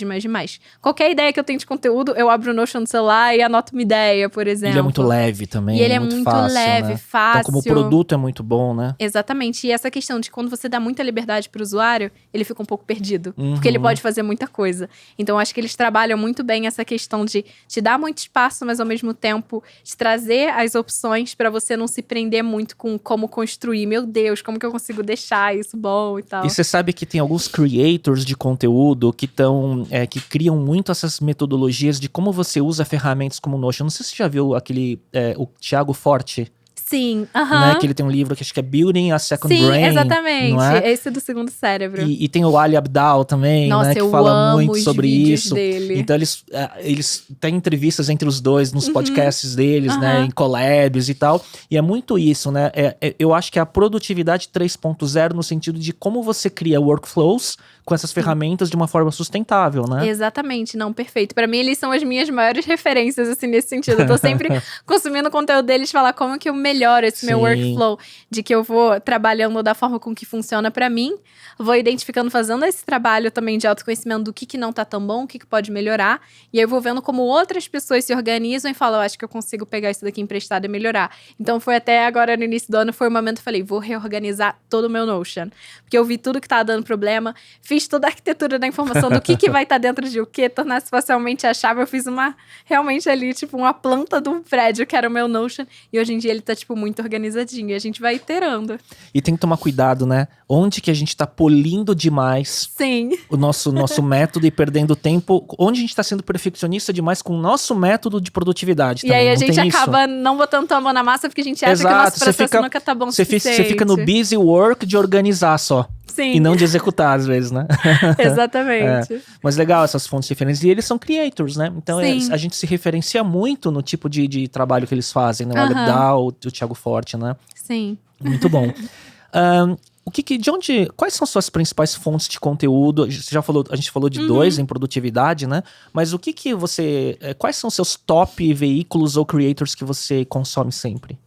Qualquer ideia que eu tenho de conteúdo, eu abro o Notion no celular e anoto uma ideia, por exemplo. Ele é muito leve também. E ele é muito fácil, leve, né? fácil. Então, como produto é muito bom, né? Exatamente. E essa questão de quando você dá muita liberdade pro usuário, ele fica um pouco perdido. Porque ele pode fazer muita coisa. Então, acho que eles trabalham muito bem essa questão de te dar muito espaço, mas ao mesmo tempo de trazer as opções pra você não se prender muito com como construir. Meu Deus, como que eu consigo deixar isso bom e tal. E você sabe que tem alguns creators de conteúdo que criam muito essas metodologias de como você usa ferramentas como o Notion. Não sei se você já viu o Thiago Forte. Sim, né? Que ele tem um livro que acho que é Building a Second Sim, Brain. exatamente. Não é? Esse do segundo cérebro. E tem o Ali Abdaal também, Nossa, né? Que eu fala amo muito os sobre vídeos isso. dele. Então eles têm entrevistas entre os dois nos podcasts deles, né? Em collabs e tal. E é muito isso, né? Eu acho que é a produtividade 3.0 no sentido de como você cria workflows com essas ferramentas de uma forma sustentável, né? Exatamente, não, perfeito. Pra mim, eles são as minhas maiores referências, assim, nesse sentido. Eu tô sempre consumindo o conteúdo deles, falar como que eu melhoro esse meu workflow, de que eu vou trabalhando da forma com que funciona pra mim, vou identificando, fazendo esse trabalho também de autoconhecimento do que não tá tão bom, o que pode melhorar, e aí eu vou vendo como outras pessoas se organizam e falam, eu acho que eu consigo pegar isso daqui emprestado e melhorar. Então foi até agora, no início do ano, foi o momento que eu falei, vou reorganizar todo o meu Notion, porque eu vi tudo que tava dando problema, fiz toda a arquitetura da informação do que vai estar dentro de o quê, tornar-se facilmente achável. Eu fiz realmente ali, tipo, uma planta de um prédio, que era o meu Notion. E hoje em dia ele tá, tipo, muito organizadinho. E a gente vai iterando. E tem que tomar cuidado, né? Onde que a gente tá polindo demais o nosso método e perdendo tempo. Onde a gente tá sendo perfeccionista demais com o nosso método de produtividade também. E aí a não gente acaba não botando a mão na massa porque a gente acha que o nosso processo nunca tá bom o suficiente. Você fica no busy work de organizar só. Sim. E não de executar, às vezes, né? Exatamente. Mas legal essas fontes diferentes. E eles são creators, né? Então a gente se referencia muito no tipo de trabalho que eles fazem, né? O Ali Abdaal, o Thiago Forte, né? Sim. Muito bom. Quais são suas principais fontes de conteúdo? A gente falou de dois em produtividade, né? Mas quais são seus top veículos ou creators que você consome sempre?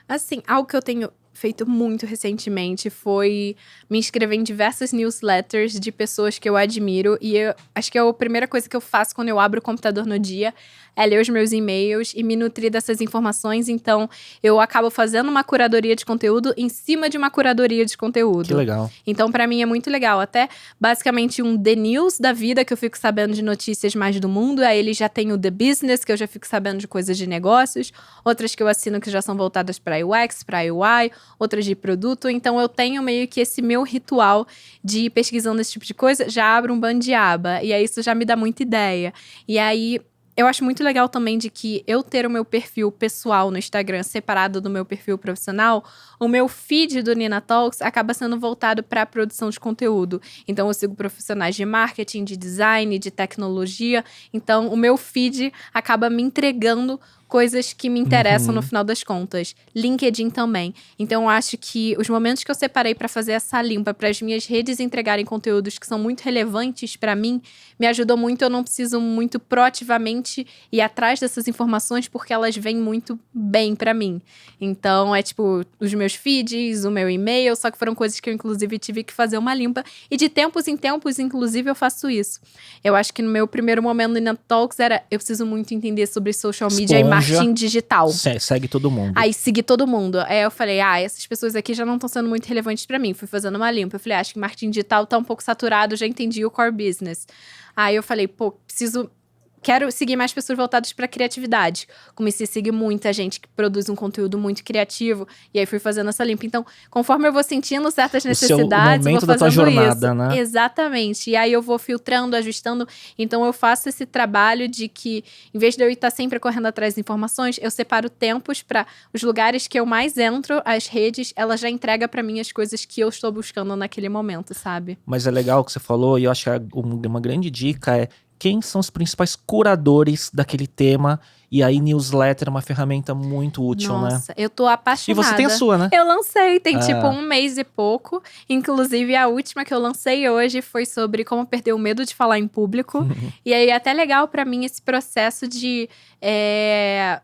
Assim, algo que eu tenho feito muito recentemente foi me inscrever em diversas newsletters de pessoas que eu admiro. E eu acho que a primeira coisa que eu faço quando eu abro o computador no dia é ler os meus e-mails e me nutrir dessas informações. Então, eu acabo fazendo uma curadoria de conteúdo em cima de uma curadoria de conteúdo. Que legal. Então, pra mim, é muito legal. Até, basicamente, um The News da vida, que eu fico sabendo de notícias mais do mundo. Aí, ele já tem o The Business, que eu já fico sabendo de coisas de negócios. Outras que eu assino que já são voltadas pra UX, pra UI. Outras de produto. Então, eu tenho meio que esse meu ritual de ir pesquisando esse tipo de coisa. Já abro um bando de aba. E aí, isso já me dá muita ideia. E aí, eu acho muito legal também de que eu ter o meu perfil pessoal no Instagram separado do meu perfil profissional, o meu feed do Nina Talks acaba sendo voltado para a produção de conteúdo. Então, eu sigo profissionais de marketing, de design, de tecnologia. Então, o meu feed acaba me entregando coisas que me interessam no final das contas. LinkedIn também. Então, eu acho que os momentos que eu separei para fazer essa limpa, para as minhas redes entregarem conteúdos que são muito relevantes para mim, me ajudou muito. Eu não preciso muito proativamente ir atrás dessas informações, porque elas vêm muito bem para mim. Então, é tipo, os meus feeds, o meu e-mail, só que foram coisas que eu, inclusive, tive que fazer uma limpa. E de tempos em tempos, inclusive, eu faço isso. Eu acho que no meu primeiro momento no Nina Talks eu preciso muito entender sobre social media e marketing digital. Segue todo mundo. Aí, segui todo mundo. Aí, eu falei, essas pessoas aqui já não estão sendo muito relevantes pra mim. Fui fazendo uma limpa. Eu falei, acho que marketing digital tá um pouco saturado, já entendi o core business. Aí, eu falei, quero seguir mais pessoas voltadas para criatividade. Comecei a seguir muita gente que produz um conteúdo muito criativo. E aí fui fazendo essa limpa. Então, conforme eu vou sentindo certas necessidades, o momento vou fazendo da tua jornada, isso. né? Exatamente. E aí eu vou filtrando, ajustando. Então, eu faço esse trabalho de que, em vez de eu estar sempre correndo atrás de informações, eu separo tempos para os lugares que eu mais entro, as redes, ela já entrega para mim as coisas que eu estou buscando naquele momento, sabe? Mas é legal o que você falou, e eu acho que uma grande dica é quem são os principais curadores daquele tema. E aí, newsletter é uma ferramenta muito útil, né? Nossa, eu tô apaixonada. E você tem a sua, né? Eu lancei, tem tipo 1 mês e pouco. Inclusive, a última que eu lancei hoje foi sobre como perder o medo de falar em público. E aí, é até legal pra mim esse processo de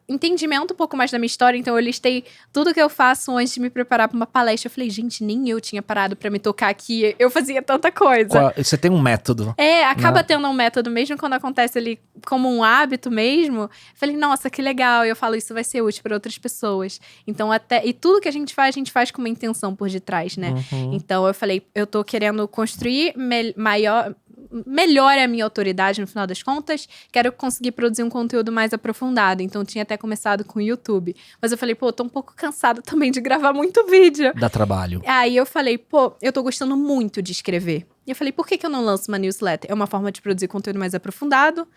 entendimento um pouco mais da minha história. Então, eu listei tudo que eu faço antes de me preparar pra uma palestra. Eu falei, gente, nem eu tinha parado pra me tocar aqui. Eu fazia tanta coisa. Você tem um método. Acaba tendo um método, mesmo quando acontece ali como um hábito mesmo. Eu falei, nossa, que legal. E eu falo, isso vai ser útil para outras pessoas. Então, e tudo que a gente faz com uma intenção por detrás, né? Então, eu falei, eu tô querendo construir melhor a minha autoridade no final das contas. Quero conseguir produzir um conteúdo mais aprofundado. Então, tinha até começado com o YouTube. Mas eu falei, tô um pouco cansada também de gravar muito vídeo. Dá trabalho. Aí eu falei, eu tô gostando muito de escrever. E eu falei, por que eu não lanço uma newsletter? É uma forma de produzir conteúdo mais aprofundado.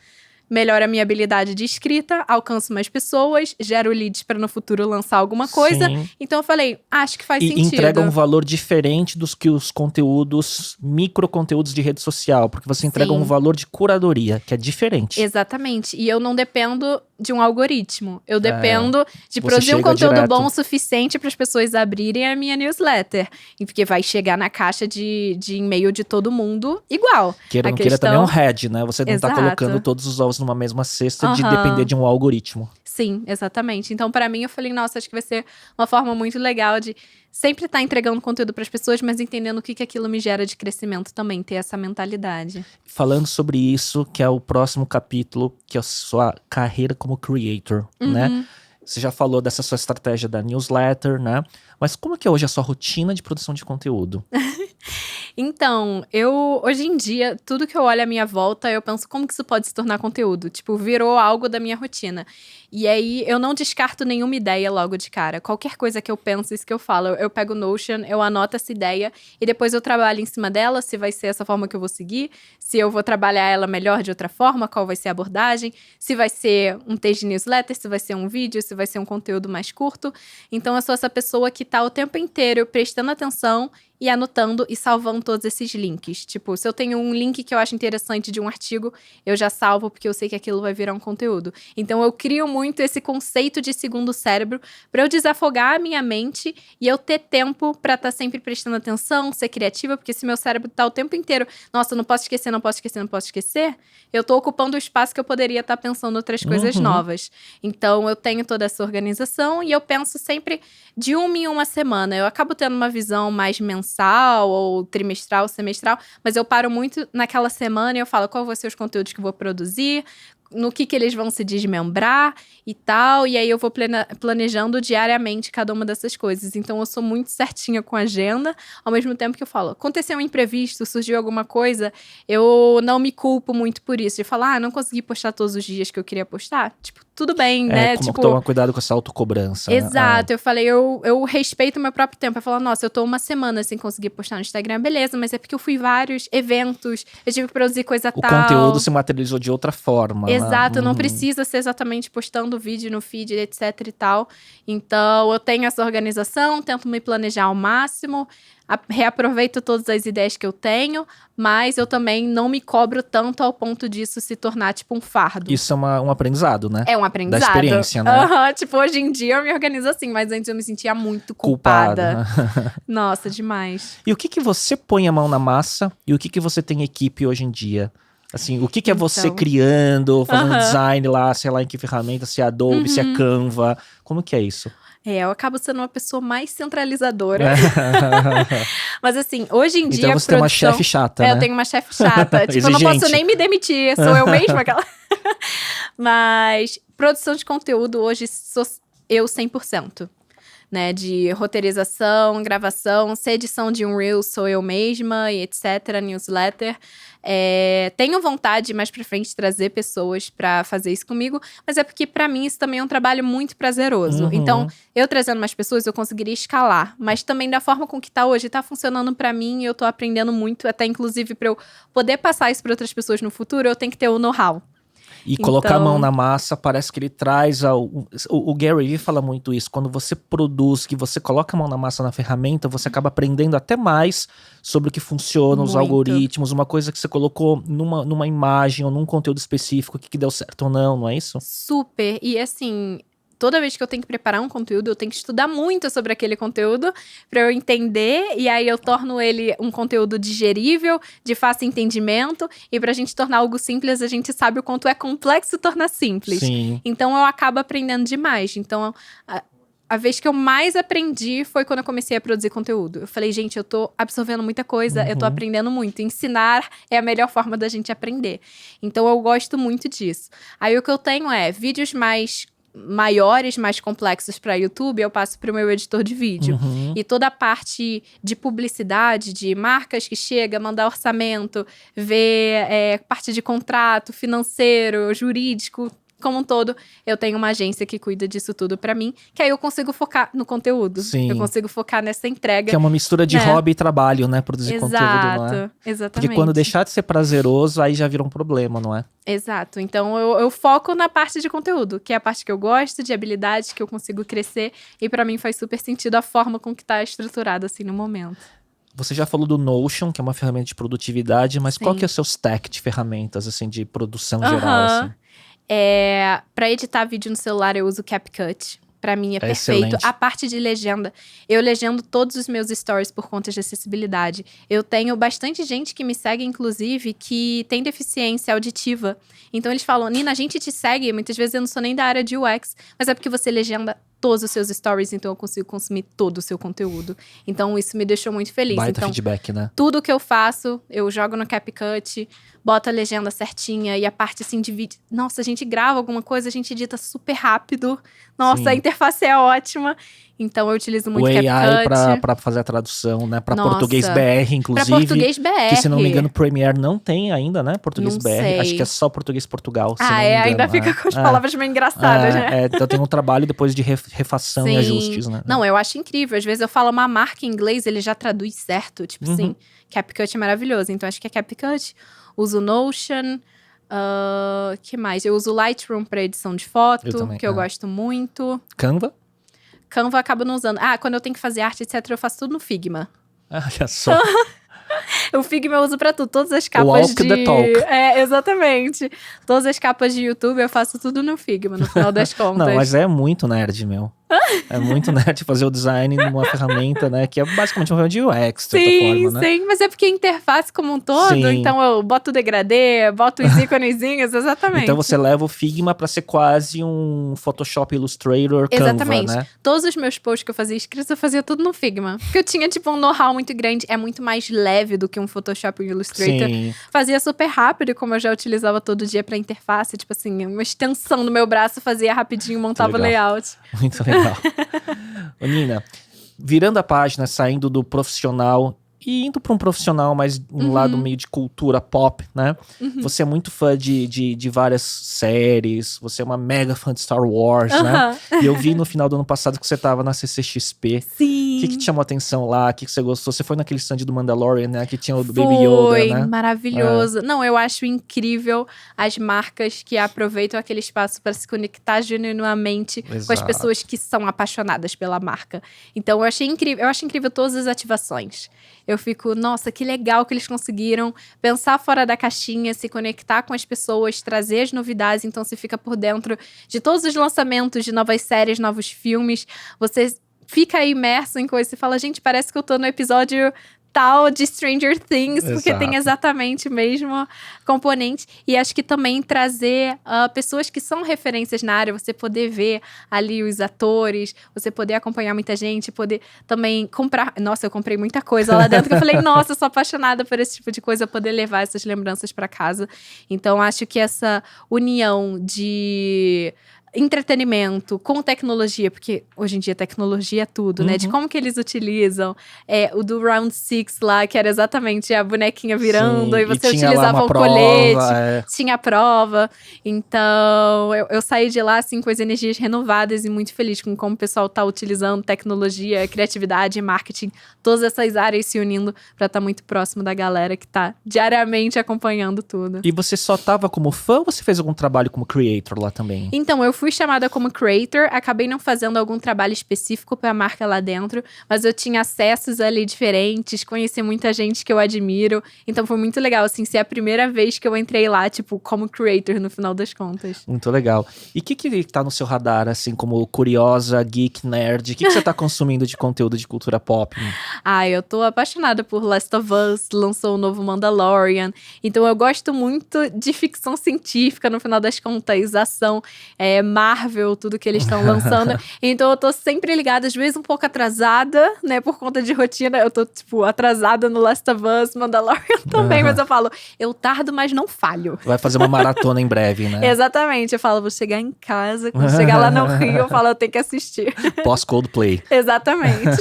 melhora a minha habilidade de escrita, alcanço mais pessoas, gero leads para no futuro lançar alguma coisa. Sim. Então eu falei, acho que faz E sentido. entrega um valor diferente dos que os conteúdos, microconteúdos de rede social, porque você entrega Sim. um valor de curadoria, que é diferente. Exatamente. E eu não dependo de um algoritmo. Eu dependo de você produzir um chega conteúdo direto. bom o suficiente para as pessoas abrirem a minha newsletter. E porque vai chegar na caixa de e-mail de todo mundo igual. Queira ou A não queira, também é um head, né? Você não tá Exato. colocando todos os ovos numa mesma cesta de Aham. depender de um algoritmo. Sim, exatamente. Então, pra mim, eu falei, nossa, acho que vai ser uma forma muito legal de sempre estar entregando conteúdo pras pessoas, mas entendendo o que aquilo me gera de crescimento também, ter essa mentalidade. Falando sobre isso, que é o próximo capítulo, que é a sua carreira como creator, né? Você já falou dessa sua estratégia da newsletter, né? Mas como que é hoje a sua rotina de produção de conteúdo? Então, hoje em dia, tudo que eu olho à minha volta, eu penso como que isso pode se tornar conteúdo. Tipo, virou algo da minha rotina. E aí, eu não descarto nenhuma ideia logo de cara. Qualquer coisa que eu penso, isso que eu falo, eu pego o Notion, eu anoto essa ideia e depois eu trabalho em cima dela, se vai ser essa forma que eu vou seguir, se eu vou trabalhar ela melhor de outra forma, qual vai ser a abordagem, se vai ser um texto de newsletter, se vai ser um vídeo, se vai ser um conteúdo mais curto. Então, eu sou essa pessoa que tá o tempo inteiro prestando atenção e anotando e salvando todos esses links. Tipo, se eu tenho um link que eu acho interessante de um artigo, eu já salvo porque eu sei que aquilo vai virar um conteúdo. Então, eu crio muito esse conceito de segundo cérebro para eu desafogar a minha mente e eu ter tempo para estar sempre prestando atenção, ser criativa, porque se meu cérebro tá o tempo inteiro, nossa, não posso esquecer, não posso esquecer, não posso esquecer, eu tô ocupando o espaço que eu poderia estar pensando outras coisas novas. Então, eu tenho toda essa organização e eu penso sempre de uma em uma semana. Eu acabo tendo uma visão mais mensal ou trimestral, semestral, mas eu paro muito naquela semana e eu falo qual vão ser os conteúdos que eu vou produzir, no que eles vão se desmembrar e tal, e aí eu vou planejando diariamente cada uma dessas coisas. Então eu sou muito certinha com a agenda, ao mesmo tempo que eu falo, aconteceu um imprevisto, surgiu alguma coisa, eu não me culpo muito por isso, de falar, não consegui postar todos os dias que eu queria postar, tipo, tudo bem, né? Como tipo, tomar cuidado com essa autocobrança. exato, eu falei, eu respeito o meu próprio tempo. Eu falo, nossa, eu tô uma semana sem conseguir postar no Instagram, beleza, mas é porque eu fui vários eventos, eu tive que produzir coisa O tal. conteúdo se materializou de outra forma. Exato, né? não precisa ser exatamente postando vídeo no feed, etc e tal. Então, eu tenho essa organização, tento me planejar ao máximo, reaproveito todas as ideias que eu tenho, mas eu também não me cobro tanto ao ponto disso se tornar, tipo, um fardo. Isso é um aprendizado, né? É um aprendizado. Da experiência, né? Tipo, hoje em dia eu me organizo assim, mas antes eu me sentia muito culpada. Nossa, demais. E o que você põe a mão na massa e o que você tem equipe hoje em dia? Assim, o que é você criando, fazendo design lá, sei lá em que ferramenta, se é Adobe, se é Canva, como que é isso? Eu acabo sendo uma pessoa mais centralizadora. Mas assim, hoje em dia então você tem uma chefe chata, né? Eu tenho uma chefe chata. Tipo, eu não posso nem me demitir, sou eu mesma aquela. Mas produção de conteúdo hoje sou eu 100%. Né, de roteirização, gravação, se edição de um Reel sou eu mesma e etc, newsletter. Tenho vontade mais pra frente de trazer pessoas pra fazer isso comigo, mas é porque pra mim isso também é um trabalho muito prazeroso. Então, eu trazendo mais pessoas, eu conseguiria escalar, mas também da forma com que tá hoje, tá funcionando pra mim e eu tô aprendendo muito, até inclusive pra eu poder passar isso pra outras pessoas no futuro, eu tenho que ter o know-how. E colocar a mão na massa, parece que ele traz o Gary Vee fala muito isso. Quando você produz, que você coloca a mão na massa na ferramenta, você acaba aprendendo até mais sobre o que funciona, os algoritmos, uma coisa que você colocou numa imagem ou num conteúdo específico, que deu certo ou não, não é isso? Super. E assim, toda vez que eu tenho que preparar um conteúdo, eu tenho que estudar muito sobre aquele conteúdo pra eu entender, e aí eu torno ele um conteúdo digerível, de fácil entendimento, e pra gente tornar algo simples, a gente sabe o quanto é complexo tornar simples. Sim. Então eu acabo aprendendo demais. Então, a vez que eu mais aprendi foi quando eu comecei a produzir conteúdo. Eu falei, gente, eu tô absorvendo muita coisa, eu tô aprendendo muito. Ensinar é a melhor forma da gente aprender. Então eu gosto muito disso. Aí o que eu tenho é vídeos mais maiores, mais complexos para YouTube, eu passo para o meu editor de vídeo. E toda a parte de publicidade, de marcas que chega, mandar orçamento, ver parte de contrato, financeiro, jurídico, como um todo, eu tenho uma agência que cuida disso tudo pra mim, que aí eu consigo focar no conteúdo. Sim. Eu consigo focar nessa entrega. Que é uma mistura de hobby e trabalho, né? Produzir conteúdo, não é? Exatamente. Porque quando deixar de ser prazeroso, aí já vira um problema, não é? Exato. Então, eu foco na parte de conteúdo, que é a parte que eu gosto, de habilidades que eu consigo crescer. E pra mim faz super sentido a forma com que tá estruturado, assim, no momento. Você já falou do Notion, que é uma ferramenta de produtividade, mas Sim. qual que é o seu stack de ferramentas, assim, de produção geral, assim? Pra editar vídeo no celular, eu uso CapCut. Pra mim é perfeito. Excelente. A parte de legenda, eu legendo todos os meus stories por conta de acessibilidade. Eu tenho bastante gente que me segue, inclusive, que tem deficiência auditiva. Então eles falam, Nina, a gente te segue. Muitas vezes eu não sou nem da área de UX, mas é porque você legenda todos os seus stories, então eu consigo consumir todo o seu conteúdo. Então isso me deixou muito feliz. Baita Então, feedback, né? tudo que eu faço, eu jogo no CapCut, boto a legenda certinha e a parte assim de vídeo. Nossa, a gente grava alguma coisa, a gente edita super rápido. Nossa, Sim. a interface é ótima. Então eu utilizo muito O AI CapCut. pra fazer a tradução, né? Pra Nossa. português BR, inclusive. Pra português BR. Que, se não me engano, Premiere não tem ainda, né? Português Não BR. sei. Acho que é só português Portugal, se não me engano. Ainda fica com as palavras meio engraçadas, né? Então tem um trabalho depois de refação e ajustes, né? Não, eu acho incrível. Às vezes eu falo uma marca em inglês, ele já traduz certo. Tipo assim, CapCut é maravilhoso. Então acho que é CapCut. Uso Notion. Que mais? Eu uso Lightroom pra edição de foto, também, que eu gosto muito. Canva? Canva eu acabo não usando. Quando eu tenho que fazer arte, etc., eu faço tudo no Figma. Olha só. O Figma eu uso pra tudo. Todas as capas Walk de... the talk. Exatamente. Todas as capas de YouTube eu faço tudo no Figma, no final das contas. Não, mas é muito nerd, meu. É muito nerd fazer o design numa ferramenta, né? Que é basicamente uma ferramenta de UX, de certa forma, né? Sim, mas é porque a interface como um todo, Sim. então eu boto o degradê, boto os íconezinhos, exatamente. Então você leva o Figma pra ser quase um Photoshop Illustrator Canva, Exatamente. né? Todos os meus posts que eu fazia escritos, eu fazia tudo no Figma. Porque eu tinha, tipo, um know-how muito grande. É muito mais leve do que um Photoshop e um Illustrator. Sim. Fazia super rápido, como eu já utilizava todo dia pra interface. Tipo assim, uma extensão do meu braço, fazia rapidinho, montava o layout. Muito legal. Ô, Nina, virando a página, saindo do profissional e indo para um profissional, mas um lado meio de cultura pop, né? Você é muito fã de várias séries, você é uma mega fã de Star Wars, né? E eu vi no final do ano passado que você tava na CCXP. Sim. O que te chamou a atenção lá? O que você gostou? Você foi naquele stand do Mandalorian, né? Que tinha o do Baby Yoda, né? Foi maravilhoso. Não, eu acho incrível as marcas que aproveitam aquele espaço para se conectar genuinamente com as Exato. pessoas que são apaixonadas pela marca. Então, eu achei incrível. Eu acho incrível todas as ativações. Eu fico, nossa, que legal que eles conseguiram pensar fora da caixinha, se conectar com as pessoas, trazer as novidades. Então, você fica por dentro de todos os lançamentos de novas séries, novos filmes. Você fica aí imerso em coisas. Você fala, gente, parece que eu tô no episódio tal de Stranger Things, porque Exato. tem exatamente o mesmo componente. E acho que também trazer pessoas que são referências na área, você poder ver ali os atores, você poder acompanhar muita gente, poder também comprar. Nossa, eu comprei muita coisa lá dentro que eu falei, nossa, eu sou apaixonada por esse tipo de coisa, poder levar essas lembranças para casa. Então, acho que essa união de entretenimento com tecnologia, porque hoje em dia tecnologia é tudo, né? De como que eles utilizam. O do Round Six lá, que era exatamente a bonequinha virando, Sim, e você tinha lá utilizava uma o prova, colete, tinha a prova. Então, eu saí de lá, assim, com as energias renovadas e muito feliz com como o pessoal tá utilizando tecnologia, criatividade, marketing, todas essas áreas se unindo pra estar muito próximo da galera que tá diariamente acompanhando tudo. E você só tava como fã ou você fez algum trabalho como creator lá também? Então, eu fui chamada como creator, acabei não fazendo algum trabalho específico pra marca lá dentro, mas eu tinha acessos ali diferentes, conheci muita gente que eu admiro, então foi muito legal, assim, ser a primeira vez que eu entrei lá, tipo, como creator no final das contas. Muito legal. E o que tá no seu radar, assim, como curiosa, geek, nerd? O que você tá consumindo de conteúdo de cultura pop? Eu tô apaixonada por Last of Us, lançou o novo Mandalorian, então eu gosto muito de ficção científica, no final das contas, ação, Marvel, tudo que eles estão lançando. Então eu tô sempre ligada, às vezes um pouco atrasada, né, por conta de rotina. Eu tô, tipo, atrasada no Last of Us, Mandalorian também, mas eu falo, eu tardo, mas não falho. Vai fazer uma maratona em breve, né? Exatamente, eu falo, vou chegar em casa, quando chegar lá no Rio, eu falo, eu tenho que assistir. Pós-Coldplay. Exatamente.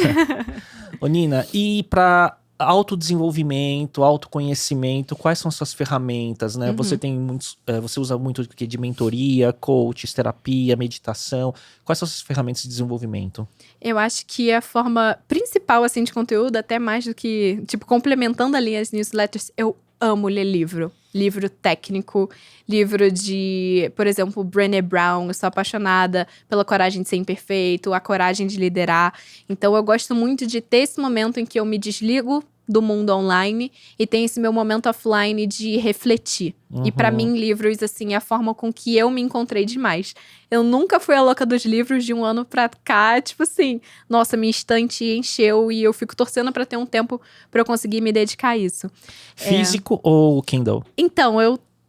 Ô, Nina, e pra autodesenvolvimento, autoconhecimento, quais são suas ferramentas, né? Uhum. Você tem você usa muito de mentoria, coach, terapia, meditação. Quais são as suas ferramentas de desenvolvimento? Eu acho que a forma principal, assim, de conteúdo, até mais do que, tipo, complementando ali as newsletters, eu amo ler livro. Livro técnico, livro de, por exemplo, Brené Brown. Eu sou apaixonada pela coragem de ser imperfeito, a coragem de liderar. Então, eu gosto muito de ter esse momento em que eu me desligo do mundo online e tem esse meu momento offline de refletir. E pra mim, livros, assim, é a forma com que eu me encontrei demais. Eu nunca fui a louca dos livros de um ano pra cá, tipo assim, nossa, minha estante encheu e eu fico torcendo pra ter um tempo pra eu conseguir me dedicar a isso. Físico ou Kindle? Então,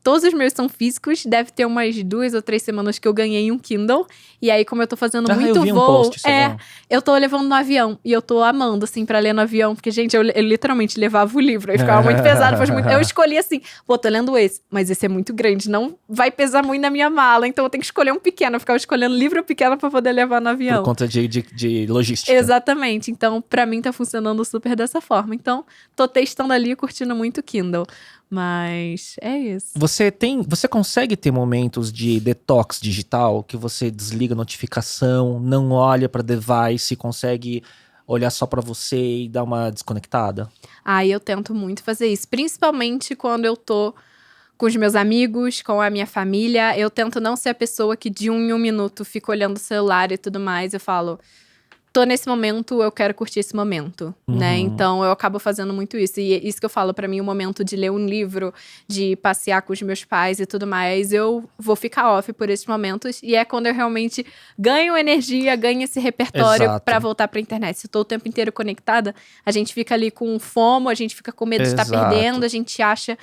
todos os meus são físicos, deve ter umas 2 ou 3 semanas que eu ganhei um Kindle. E aí, como eu tô fazendo muito eu vi um voo, post, sei eu tô levando no avião. E eu tô amando, assim, pra ler no avião. Porque, gente, eu literalmente levava o livro. Aí ficava muito pesado. Eu escolhi assim, pô, tô lendo esse. Mas esse é muito grande, não vai pesar muito na minha mala. Então eu tenho que escolher um pequeno. Eu ficava escolhendo livro pequeno pra poder levar no avião. Por conta de logística. Exatamente. Então, pra mim, tá funcionando super dessa forma. Então, tô testando ali e curtindo muito o Kindle. Mas é isso. Você consegue ter momentos de detox digital, que você desliga a notificação, não olha para device, consegue olhar só para você e dar uma desconectada? Eu tento muito fazer isso, principalmente quando eu tô com os meus amigos, com a minha família. Eu tento não ser a pessoa que de 1 em 1 minuto fica olhando o celular e tudo mais. Eu falo, tô nesse momento, eu quero curtir esse momento, né? Então, eu acabo fazendo muito isso. E é isso que eu falo, pra mim, o momento de ler um livro, de passear com os meus pais e tudo mais, eu vou ficar off por esses momentos. E é quando eu realmente ganho energia, ganho esse repertório pra voltar pra internet. Se eu tô o tempo inteiro conectada, a gente fica ali com fomo, a gente fica com medo de estar perdendo, a gente acha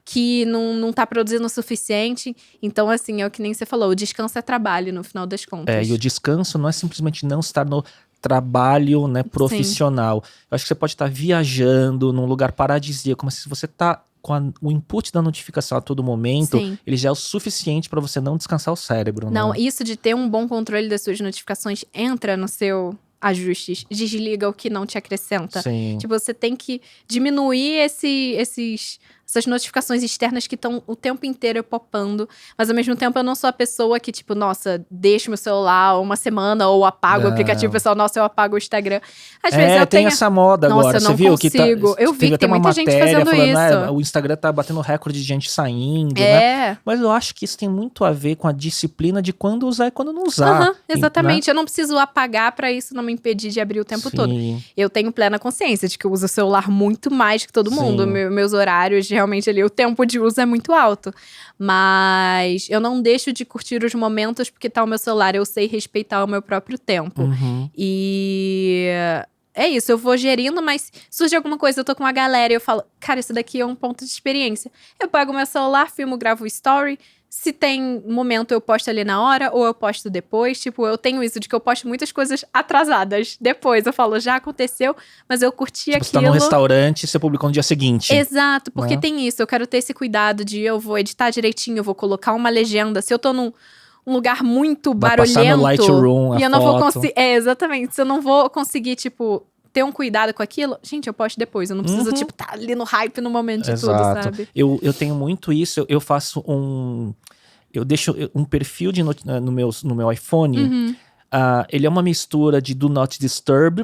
que não tá produzindo o suficiente. Então, assim, é o que nem você falou, o descanso é trabalho, no final das contas. E o descanso não é simplesmente não estar no trabalho, né, profissional. Sim. Eu acho que você pode estar viajando num lugar paradisíaco, mas se você tá com o input da notificação a todo momento, sim, ele já é o suficiente para você não descansar o cérebro. Não, né? Isso de ter um bom controle das suas notificações entra no seu ajustes, desliga o que não te acrescenta. Sim. Tipo, você tem que diminuir essas notificações externas que estão o tempo inteiro popando, mas ao mesmo tempo eu não sou a pessoa que, tipo, nossa, deixo meu celular uma semana ou apago o aplicativo, pessoal, nossa, eu apago o Instagram. Às vezes eu tem essa moda agora, nossa, eu não você viu? consigo. Eu vi que tem muita gente fazendo falando, isso. O Instagram tá batendo recorde de gente saindo, né? Mas eu acho que isso tem muito a ver com a disciplina de quando usar e quando não usar. Exatamente, né? Eu não preciso apagar pra isso não me impedir de abrir o tempo todo. Eu tenho plena consciência de que eu uso o celular muito mais que todo mundo. Meus horários, realmente ali, o tempo de uso é muito alto. Mas eu não deixo de curtir os momentos porque tá o meu celular. Eu sei respeitar o meu próprio tempo. E é isso, eu vou gerindo, mas surge alguma coisa, eu tô com uma galera e eu falo, cara, isso daqui é um ponto de experiência. Eu pego meu celular, filmo, gravo story. Se tem momento, eu posto ali na hora ou eu posto depois. Tipo, eu tenho isso de que eu posto muitas coisas atrasadas. Depois eu falo, já aconteceu, mas eu curti aquilo. Você tá num restaurante e você publicou no dia seguinte. Exato, porque tem isso. Eu quero ter esse cuidado de eu vou editar direitinho, eu vou colocar uma legenda. Se eu tô num lugar muito barulhento. Vai passar no Lightroom, e eu não vou conseguir. Exatamente. Se eu não vou conseguir, tipo, ter um cuidado com aquilo, gente, eu posto depois. Eu não preciso, tipo, tá ali no hype no momento de tudo, sabe? Eu tenho muito isso. Eu faço eu deixo um perfil no meu iPhone. Ele é uma mistura de Do Not Disturb.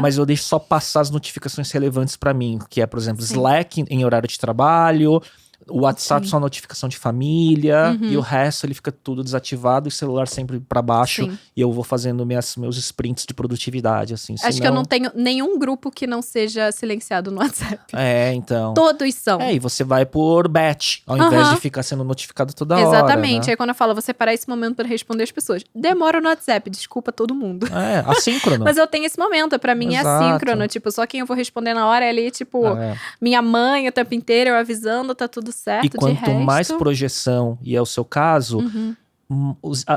Mas eu deixo só passar as notificações relevantes pra mim. Que é, por exemplo, Slack em horário de trabalho. O WhatsApp só notificação de família. E o resto ele fica tudo desativado. E o celular sempre pra baixo. E eu vou fazendo meus sprints de produtividade, assim. Acho que eu não tenho nenhum grupo que não seja silenciado no WhatsApp. Então. Todos são. E você vai por batch, ao invés de ficar sendo notificado toda hora. Exatamente. Né? Aí quando eu falo, vou separar esse momento pra responder as pessoas. Demora no WhatsApp, desculpa todo mundo. Assíncrono. Mas eu tenho esse momento, pra mim é assíncrono. Tipo, só quem eu vou responder na hora é ali, tipo, minha mãe o tempo inteiro, eu avisando, tá tudo certo. E quanto mais projeção, e é o seu caso,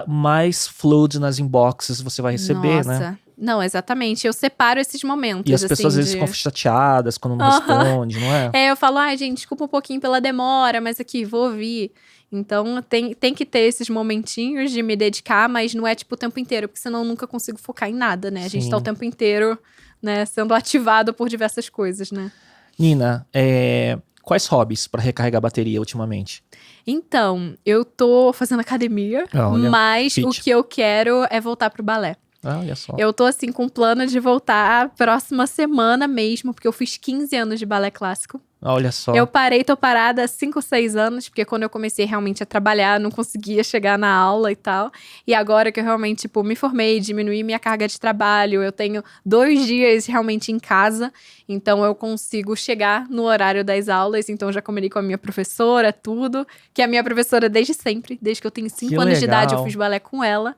mais flood nas inboxes você vai receber, né? Não, exatamente. Eu separo esses momentos, E as pessoas assim, às vezes ficam chateadas quando não responde, não é? Eu falo, ai, gente, desculpa um pouquinho pela demora, mas aqui, vou ouvir. Então, tem que ter esses momentinhos de me dedicar, mas não é, tipo, o tempo inteiro, porque senão eu nunca consigo focar em nada, né? A gente tá o Sim. tempo inteiro, né, sendo ativado por diversas coisas, né? Nina, quais hobbies pra recarregar a bateria ultimamente? Então, eu tô fazendo academia, Olha, mas o fit. que eu quero é voltar pro balé. Olha só. Eu tô, assim, com plano de voltar próxima semana mesmo, porque eu fiz 15 anos de balé clássico. Olha só. Eu tô parada há 5, 6 anos, porque quando eu comecei realmente a trabalhar, não conseguia chegar na aula e tal. E agora que eu realmente, tipo, me formei, diminuí minha carga de trabalho, eu tenho 2 dias realmente em casa, então eu consigo chegar no horário das aulas, então eu já combinei com a minha professora, tudo, que é a minha professora desde sempre, desde que eu tenho 5 anos de idade, eu legal. fiz balé com ela.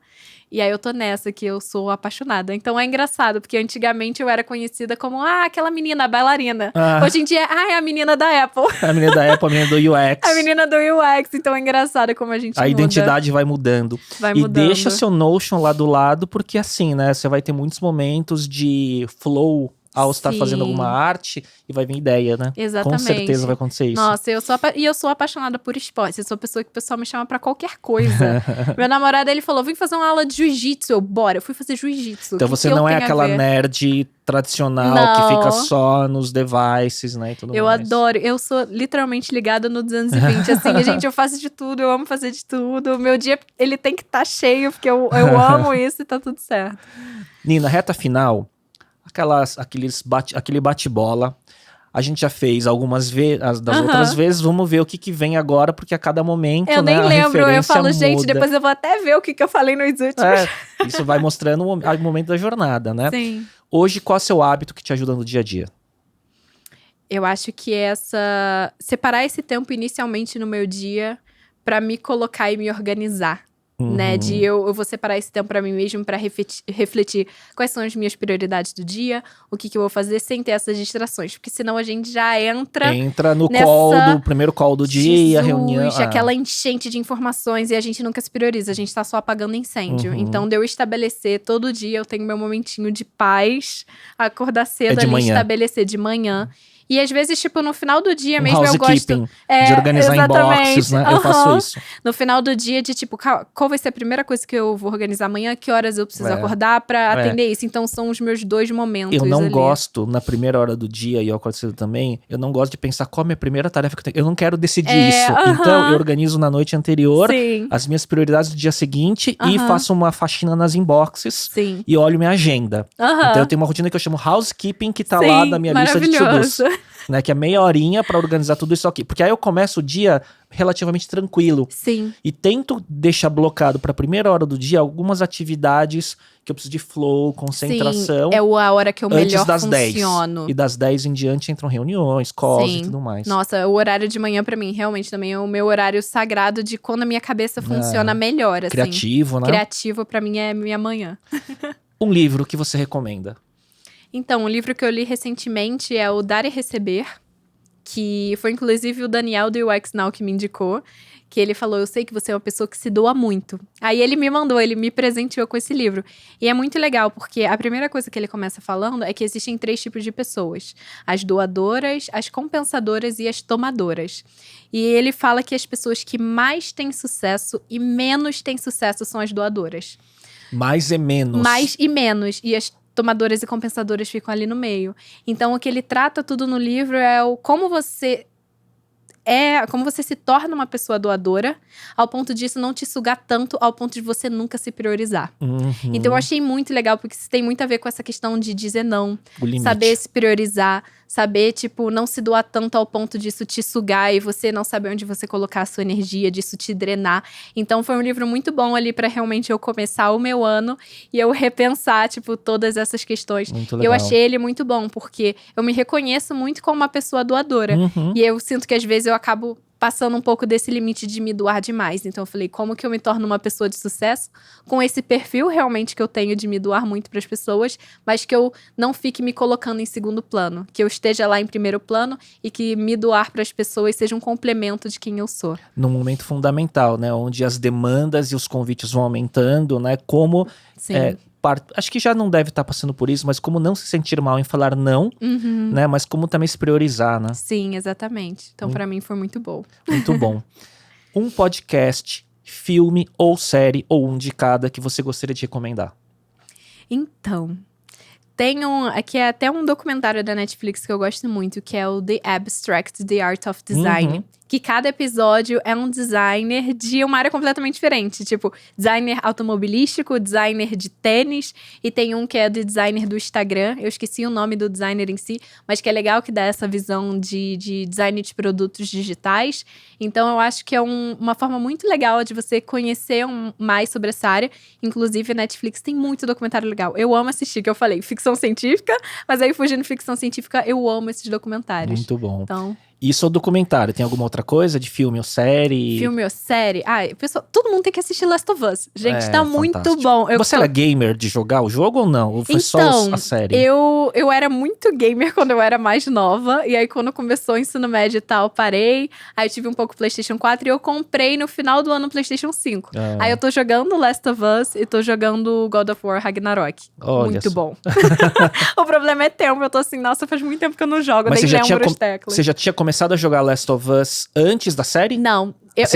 E aí eu tô nessa, que eu sou apaixonada. Então é engraçado, porque antigamente eu era conhecida como, aquela menina, a bailarina. Hoje em dia, é a menina da Apple. A menina da Apple, a menina do UX. A menina do UX. Então é engraçado como a gente muda. A identidade vai mudando. Vai E mudando. deixa seu Notion lá do lado, porque assim, né? Você vai ter muitos momentos de flow ao estar fazendo alguma arte e vai vir ideia, né? Exatamente. Com certeza vai acontecer isso. Nossa, eu sou apaixonada por esporte. Eu sou a pessoa que o pessoal me chama pra qualquer coisa. Meu namorado, ele falou, vem fazer uma aula de jiu-jitsu. Bora, eu fui fazer jiu-jitsu. Então você não é aquela nerd tradicional que fica só nos devices, né? E tudo eu mais. adoro. Eu sou literalmente ligada no 220. Assim, gente, eu faço de tudo. Eu amo fazer de tudo. Meu dia, ele tem que estar cheio, porque eu amo isso e tá tudo certo. Nina, reta final, aquele bate-bola. A gente já fez algumas vezes, das outras vezes, vamos ver o que vem agora, porque a cada momento, eu nem a lembro, eu falo, muda. gente, depois eu vou até ver o que eu falei nos últimos. Isso vai mostrando o momento da jornada, né? Sim. Hoje, qual é o seu hábito que te ajuda no dia a dia? Eu acho que separar esse tempo inicialmente no meu dia pra me colocar e me organizar. Né, eu vou separar esse tempo pra mim mesmo pra refletir quais são as minhas prioridades do dia, o que eu vou fazer sem ter essas distrações, porque senão a gente já entra no primeiro call do dia, a reunião, aquela enchente de informações e a gente nunca se prioriza, a gente tá só apagando incêndio. Então, de eu estabelecer todo dia, eu tenho meu momentinho de paz, acordar cedo ali, estabelecer de manhã. E às vezes, tipo, no final do dia mesmo eu gosto… de organizar inboxes, né? Eu faço isso. No final do dia de, tipo, qual vai ser a primeira coisa que eu vou organizar amanhã? Que horas eu preciso acordar pra atender isso? Então, são os meus 2 momentos Eu não ali. gosto, na primeira hora do dia, e eu acordo cedo também, eu não gosto de pensar qual é a minha primeira tarefa que eu tenho. Eu não quero decidir isso. Então, eu organizo na noite anterior as minhas prioridades do dia seguinte e faço uma faxina nas inboxes e olho minha agenda. Então, eu tenho uma rotina que eu chamo housekeeping, que tá lá na minha lista de to-dos. Né, que é meia horinha pra organizar tudo isso aqui. Porque aí eu começo o dia relativamente tranquilo. Sim. E tento deixar blocado pra primeira hora do dia algumas atividades que eu preciso de flow, concentração. Sim, é a hora que eu melhor das funciono. 10. E das 10 em diante entram reuniões, calls e tudo mais. Nossa, o horário de manhã pra mim realmente também é o meu horário sagrado de quando a minha cabeça funciona melhor, assim. Criativo, né? Criativo pra mim é minha manhã. Um livro que você recomenda? Então, um livro que eu li recentemente é o Dar e Receber, que foi inclusive o Daniel do UX Now que me indicou, que ele falou, eu sei que você é uma pessoa que se doa muito. Aí ele me presenteou com esse livro. E é muito legal, porque a primeira coisa que ele começa falando é que existem 3 tipos de pessoas. As doadoras, as compensadoras e as tomadoras. E ele fala que as pessoas que mais têm sucesso e menos têm sucesso são as doadoras. Mais e menos. Mais e menos. E as tomadoras e compensadoras ficam ali no meio. Então, o que ele trata tudo no livro é como você se torna uma pessoa doadora, ao ponto disso não te sugar tanto, ao ponto de você nunca se priorizar. Então, eu achei muito legal, porque isso tem muito a ver com essa questão de dizer não. Saber se priorizar, saber, tipo, não se doar tanto ao ponto disso te sugar e você não saber onde você colocar a sua energia, disso te drenar. Então, foi um livro muito bom ali pra realmente eu começar o meu ano e eu repensar, tipo, todas essas questões. Muito legal. Eu achei ele muito bom, porque eu me reconheço muito como uma pessoa doadora. E eu sinto que às vezes eu acabo passando um pouco desse limite de me doar demais. Então eu falei, como que eu me torno uma pessoa de sucesso com esse perfil realmente que eu tenho de me doar muito para as pessoas, mas que eu não fique me colocando em segundo plano, que eu esteja lá em primeiro plano e que me doar para as pessoas seja um complemento de quem eu sou. Num momento fundamental, né, onde as demandas e os convites vão aumentando, né, como parte. Acho que já não deve estar passando por isso, mas como não se sentir mal em falar não, né? Mas como também se priorizar, né? Sim, exatamente. Então, pra mim, foi muito bom. Muito bom. Um podcast, filme ou série, ou um de cada, que você gostaria de recomendar? Então, tem aqui é até um documentário da Netflix que eu gosto muito, que é o The Abstract, The Art of Design. Que cada episódio é um designer de uma área completamente diferente. Tipo, designer automobilístico, designer de tênis. E tem um que é de designer do Instagram. Eu esqueci o nome do designer em si. Mas que é legal que dá essa visão de design de produtos digitais. Então, eu acho que é uma forma muito legal de você conhecer mais sobre essa área. Inclusive, a Netflix tem muito documentário legal. Eu amo assistir, que eu falei, ficção científica. Mas aí, fugindo de ficção científica, eu amo esses documentários. Muito bom. Então... Isso é o documentário. Tem alguma outra coisa de filme ou série? Filme ou série? Pessoal, todo mundo tem que assistir Last of Us. Gente, tá muito fantástico. bom. Você era gamer de jogar o jogo ou não? Ou foi só a série? Eu era muito gamer quando eu era mais nova. E aí, quando começou o ensino médio e tal, parei. Aí eu tive um pouco PlayStation 4 e eu comprei no final do ano o PlayStation 5. Aí eu tô jogando Last of Us e tô jogando God of War Ragnarok. Olha muito só. bom. O problema é tempo. Eu tô assim, nossa, faz muito tempo que eu não jogo. Mas nem lembro as teclas. Você já tinha começado a jogar Last of Us antes da série? Não. Eu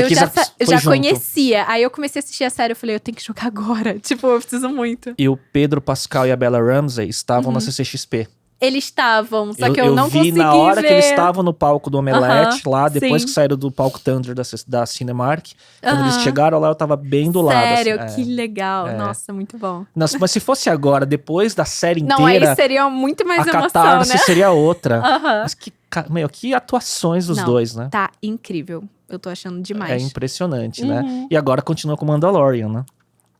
já conhecia. Aí eu comecei a assistir a série. Eu falei, eu tenho que jogar agora. Tipo, eu preciso muito. E o Pedro Pascal e a Bella Ramsey estavam na CCXP. Eles estavam, só que eu não consegui ver. Eu vi na hora que eles estavam no palco do Omelete, lá, depois sim. que saíram do palco Thunder da Cinemark. Quando eles chegaram lá, eu tava bem do lado. Sério, assim, que legal. Nossa, muito bom. Nossa, mas se fosse agora, depois da série inteira… Não, aí seria muito mais a emoção, catarse né? seria outra. Mas que atuações dos dois, né? Tá incrível. Eu tô achando demais. É impressionante, né? E agora continua com Mandalorian, né?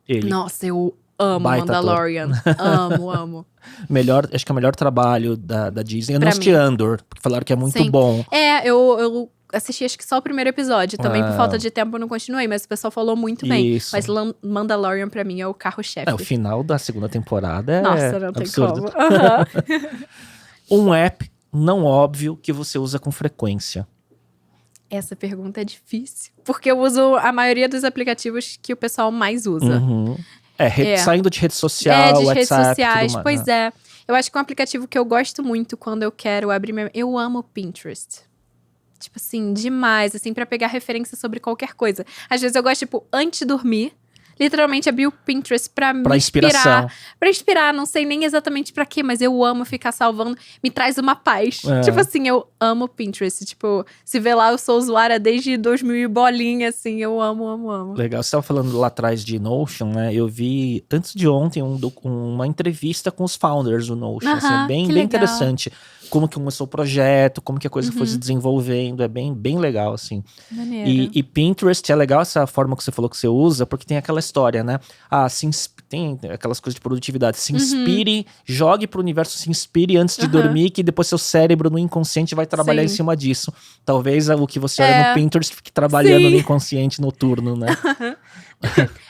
Ele. Nossa, eu amo Mandalorian. Amo. Acho que é o melhor trabalho da Disney. Eu não Pra assisti mim. Andor, porque falaram que é muito bom. Eu assisti acho que só o primeiro episódio. Também por falta de tempo eu não continuei, mas o pessoal falou muito bem. Isso. Mas Mandalorian pra mim é o carro-chefe. O final da segunda temporada é Nossa, não tem absurdo. como. Um app não óbvio que você usa com frequência. Essa pergunta é difícil. Porque eu uso a maioria dos aplicativos que o pessoal mais usa. Saindo de rede social, de WhatsApp, redes sociais, tudo mais, pois né? é. Eu acho que um aplicativo que eu gosto muito quando eu quero abrir Eu amo o Pinterest. Tipo assim, demais, assim, pra pegar referência sobre qualquer coisa. Às vezes eu gosto, tipo, antes de dormir, literalmente abrir o Pinterest pra me inspiração. Pra inspirar, não sei nem exatamente pra quê, mas eu amo ficar salvando. Me traz uma paz. Tipo assim, eu amo o Pinterest. Tipo, se vê lá, eu sou usuária desde 2000 e bolinha, assim. Eu amo. Legal, você estava falando lá atrás de Notion, né? Eu vi, antes de ontem, uma entrevista com os founders do Notion. Assim, bem interessante. Como que começou o projeto, como que a coisa foi se desenvolvendo. É bem legal, assim. Maneiro. E Pinterest é legal essa forma que você falou que você usa, porque tem aquela história, né? Tem aquelas coisas de produtividade. Se inspire, jogue pro universo, se inspire antes de dormir, que depois seu cérebro no inconsciente vai trabalhar em cima disso. Talvez o que você olha no Pinterest fique trabalhando no inconsciente noturno, né?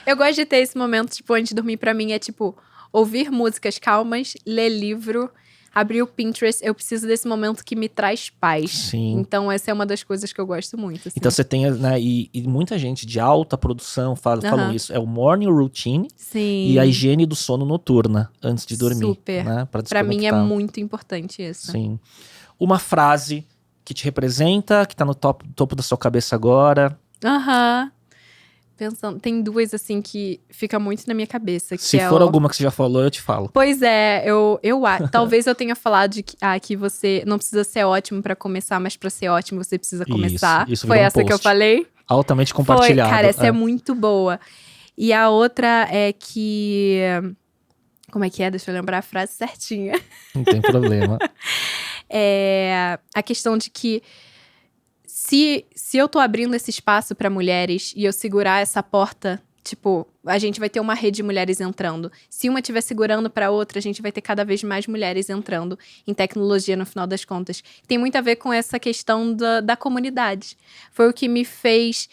Eu gosto de ter esse momento, tipo, antes de dormir, pra mim é tipo, ouvir músicas calmas, ler livro, abrir o Pinterest. Eu preciso desse momento que me traz paz. Sim. Então essa é uma das coisas que eu gosto muito, assim. Então você tem, né, e muita gente de alta produção falam isso. É o morning routine e a higiene do sono noturna, antes de dormir. Super. Né, pra mim é muito importante isso. Sim. Uma frase que te representa, que tá no topo da sua cabeça agora. Pensando, tem duas, assim, que fica muito na minha cabeça. Que Se for alguma que você já falou, eu te falo. Pois é, talvez eu tenha falado que você não precisa ser ótimo pra começar, mas pra ser ótimo você precisa começar. Isso foi virou essa que eu falei? Altamente compartilhado. Cara, essa é muito boa. E a outra é que… Como é que é? Deixa eu lembrar a frase certinha. Não tem problema. É a questão de que se eu tô abrindo esse espaço pra mulheres e eu segurar essa porta, tipo, a gente vai ter uma rede de mulheres entrando. Se uma estiver segurando pra outra, a gente vai ter cada vez mais mulheres entrando em tecnologia no final das contas. Tem muito a ver com essa questão da comunidade. Foi o que me fez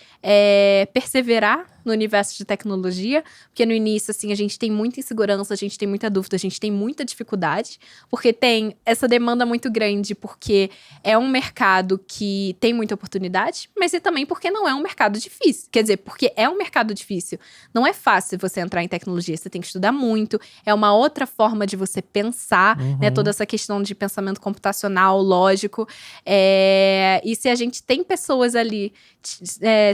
perseverar no universo de tecnologia, porque no início, assim, a gente tem muita insegurança, a gente tem muita dúvida, a gente tem muita dificuldade, porque tem essa demanda muito grande, porque é um mercado que tem muita oportunidade, mas e também porque não é um mercado difícil. Quer dizer, porque é um mercado difícil. Não é fácil você entrar em tecnologia, você tem que estudar muito, é uma outra forma de você pensar, né? Toda essa questão de pensamento computacional, lógico. E se a gente tem pessoas ali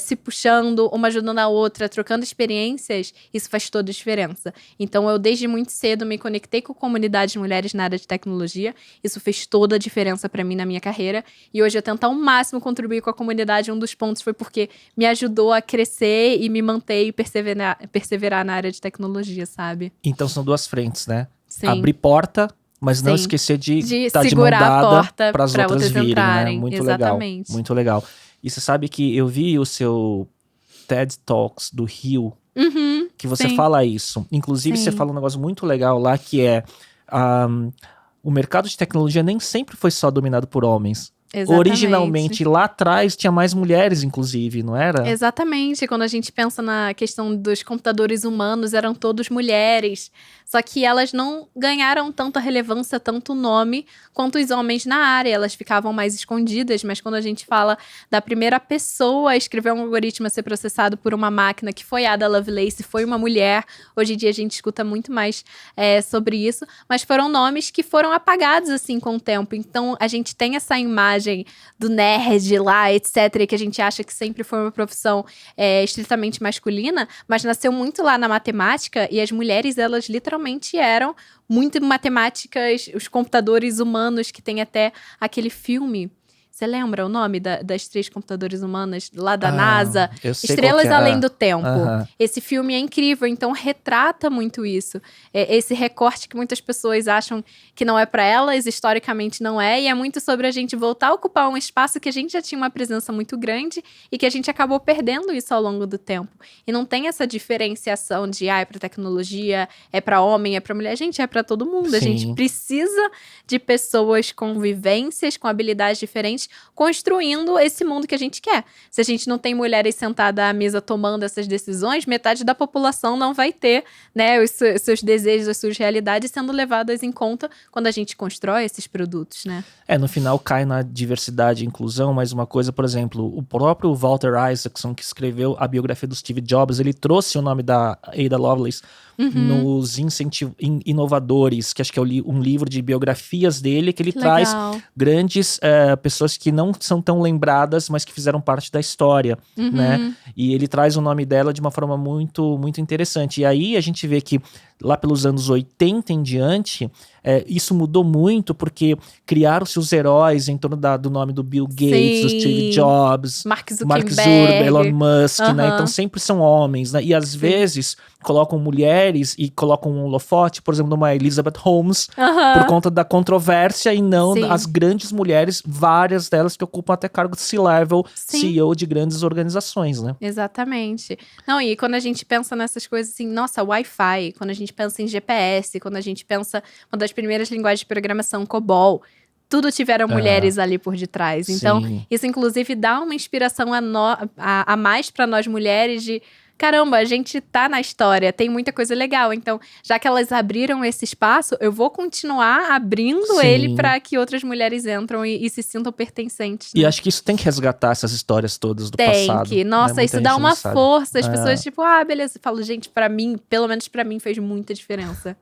se puxando, uma ajudando a outra, trocando experiências, isso faz toda a diferença. Então, eu desde muito cedo me conectei com a comunidade de mulheres na área de tecnologia. Isso fez toda a diferença pra mim na minha carreira. E hoje eu tento ao máximo contribuir com a comunidade. Um dos pontos foi porque me ajudou a crescer e me manter e perseverar na área de tecnologia, sabe? Então são duas frentes, né? Sim. Abrir porta, mas não Sim. esquecer de estar de mão segurar a dada porta para as pra outras outras virem, entrarem. né? Muito Exatamente. legal, muito legal. E você sabe que eu vi o seu TED Talks do Rio, Uhum, que você sim. fala isso. Inclusive, Sim. você fala um negócio muito legal lá, que é o mercado de tecnologia nem sempre foi só dominado por homens. Exatamente. Originalmente, lá atrás, tinha mais mulheres, inclusive, não era? Exatamente. Quando a gente pensa na questão dos computadores humanos, eram todos mulheres. Só que elas não ganharam tanta relevância, tanto nome, quanto os homens na área. Elas ficavam mais escondidas. Mas quando a gente fala da primeira pessoa a escrever um algoritmo a ser processado por uma máquina, que foi a Ada Lovelace, foi uma mulher. Hoje em dia a gente escuta muito mais sobre isso. Mas foram nomes que foram apagados, assim, com o tempo. Então, a gente tem essa imagem do nerd lá, etc., que a gente acha que sempre foi uma profissão estritamente masculina, mas nasceu muito lá na matemática, e as mulheres, elas literalmente eram muito matemáticas, os computadores humanos, que tem até aquele filme. Você lembra o nome das 3 computadores humanas lá da NASA? Eu sei Estrelas qual que é. Além do Tempo. Aham. Esse filme é incrível, então retrata muito isso. Esse recorte que muitas pessoas acham que não é pra elas, historicamente não é. E é muito sobre a gente voltar a ocupar um espaço que a gente já tinha uma presença muito grande e que a gente acabou perdendo isso ao longo do tempo. E não tem essa diferenciação de, é pra tecnologia, é pra homem, é pra mulher. Gente, é pra todo mundo. A Sim. gente precisa de pessoas com vivências, com habilidades diferentes, construindo esse mundo que a gente quer. Se a gente não tem mulheres sentadas à mesa tomando essas decisões, metade da população não vai ter, né, os seus desejos, as suas realidades sendo levadas em conta quando a gente constrói esses produtos, né? No final cai na diversidade e inclusão, mas uma coisa, por exemplo, o próprio Walter Isaacson, que escreveu a biografia do Steve Jobs, ele trouxe o nome da Ada Lovelace nos inovadores, que acho que é um livro de biografias dele, que ele traz Legal. grandes pessoas que não são tão lembradas, mas que fizeram parte da história, né? E ele traz o nome dela de uma forma muito, muito interessante. E aí a gente vê que lá pelos anos 80 em diante, isso mudou muito, porque criaram-se os heróis em torno do nome do Bill Gates, do Steve Jobs, Mark Zuckerberg, Zuckerberg. Elon Musk, né? Então sempre são homens, né? E às vezes colocam mulheres e colocam um holofote, por exemplo, numa Elizabeth Holmes, por conta da controvérsia, e não Sim. as grandes mulheres, várias delas que ocupam até cargo de C-level, Sim. CEO de grandes organizações, né? Exatamente. Não, e quando a gente pensa nessas coisas assim, nossa, Wi-Fi, quando a gente pensa em GPS, quando a gente pensa uma das primeiras linguagens de programação, COBOL, tudo tiveram mulheres ali por detrás. Então, Sim. isso inclusive dá uma inspiração a mais para nós mulheres de caramba, a gente tá na história, tem muita coisa legal. Então, já que elas abriram esse espaço, eu vou continuar abrindo Sim. ele para que outras mulheres entram e se sintam pertencentes. E né? acho que isso tem que resgatar essas histórias todas do Tem passado. que. Nossa, né? isso Muita dá gente uma não sabe. força. As pessoas, tipo, beleza. Eu falo, gente, pra mim, pelo menos pra mim, fez muita diferença.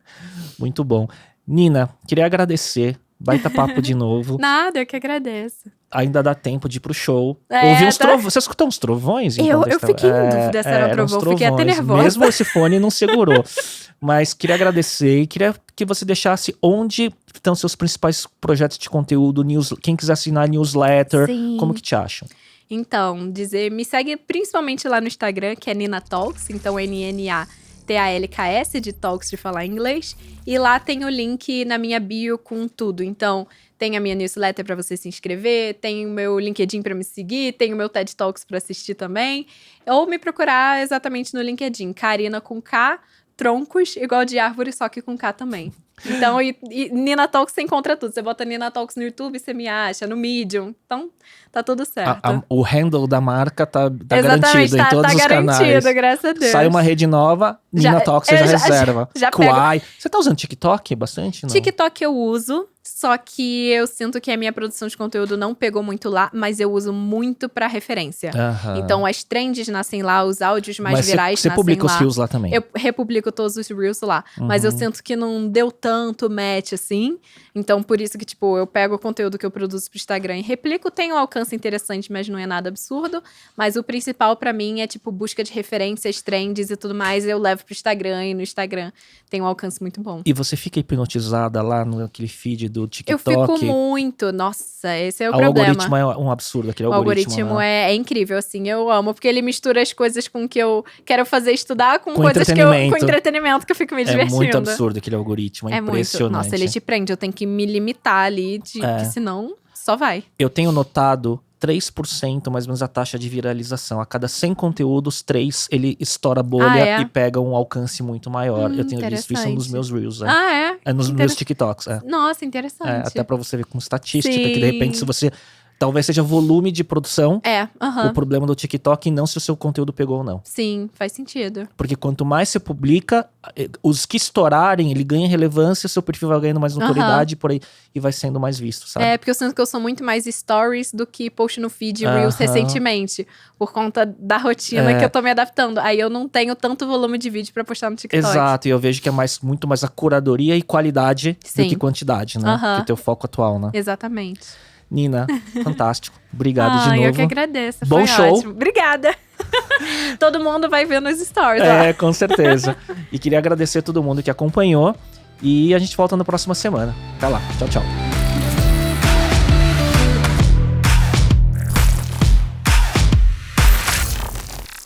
Muito bom. Nina, queria agradecer. Baita papo de novo. Nada, eu que agradeço. Ainda dá tempo de ir pro show. É, Ouvir uns tá. trovões. Você escutou uns trovões? Eu fiquei em dúvida se era um eram uns trovão. Fiquei até trovões. nervosa. Mesmo esse fone não segurou. Mas queria agradecer e queria que você deixasse onde estão seus principais projetos de conteúdo, quem quiser assinar newsletter, Sim. como que te acham? Então, me segue principalmente lá no Instagram, que é Nina Talks. Então, NNATALKS, de Talks de falar inglês. E lá tem o link na minha bio com tudo. Então, tem a minha newsletter para você se inscrever, tem o meu LinkedIn para me seguir, tem o meu TED Talks para assistir também. Ou me procurar exatamente no LinkedIn, Karina com K, Troncos, igual de árvore, só que com K também. Então, e Nina Talks você encontra tudo. Você bota Nina Talks no YouTube, você me acha, no Medium. Então, tá tudo certo. O handle da marca tá Exatamente, garantido em todos os canais. Tá garantido, graças a Deus. Sai uma rede nova, Nina Talks você já reserva. Já Kuai. Você tá usando TikTok bastante, não? TikTok eu uso, só que eu sinto que a minha produção de conteúdo não pegou muito lá, mas eu uso muito pra referência. Então, as trends nascem lá, os áudios mais virais nascem lá. Você publica os Reels lá também? Eu republico todos os Reels lá, mas eu sinto que não deu tanto match assim. Então, por isso que, tipo, eu pego o conteúdo que eu produzo pro Instagram e replico. Tem um alcance interessante, mas não é nada absurdo. Mas o principal pra mim é, tipo, busca de referências, trends e tudo mais. Eu levo pro Instagram e no Instagram tem um alcance muito bom. E você fica hipnotizada lá naquele feed do TikTok? Eu fico muito. Nossa, esse é o problema. O algoritmo é um absurdo, aquele algoritmo. O algoritmo é incrível, assim, eu amo. Porque ele mistura as coisas com que eu quero fazer estudar com coisas que com entretenimento que eu fico me divertindo. É muito absurdo aquele algoritmo, é impressionante. Muito. Nossa, ele te prende, eu tenho que me limitar ali, que senão só vai. Eu tenho notado 3% mais ou menos a taxa de viralização. A cada 100 conteúdos, 3 ele estoura a bolha e pega um alcance muito maior. Eu tenho visto isso nos meus Reels. É nos meus TikToks. Nossa, interessante. Até pra você ver com estatística, que de repente se você... Talvez seja volume de produção o problema do TikTok e não se o seu conteúdo pegou ou não. Sim, faz sentido. Porque quanto mais você publica, os que estourarem, ele ganha relevância, seu perfil vai ganhando mais notoriedade por aí e vai sendo mais visto, sabe? Porque eu sinto que eu sou muito mais stories do que post no feed Reels recentemente. Por conta da rotina que eu tô me adaptando. Aí eu não tenho tanto volume de vídeo pra postar no TikTok. Exato, e eu vejo que é muito mais a curadoria e qualidade do que quantidade, né? Que é o teu foco atual, né? Exatamente. Nina, fantástico. Obrigado de novo. Eu que agradeço. Bom show. Ótimo. Obrigada. Todo mundo vai ver nos stories. Com certeza. E queria agradecer a todo mundo que acompanhou. E a gente volta na próxima semana. Até lá. Tchau, tchau.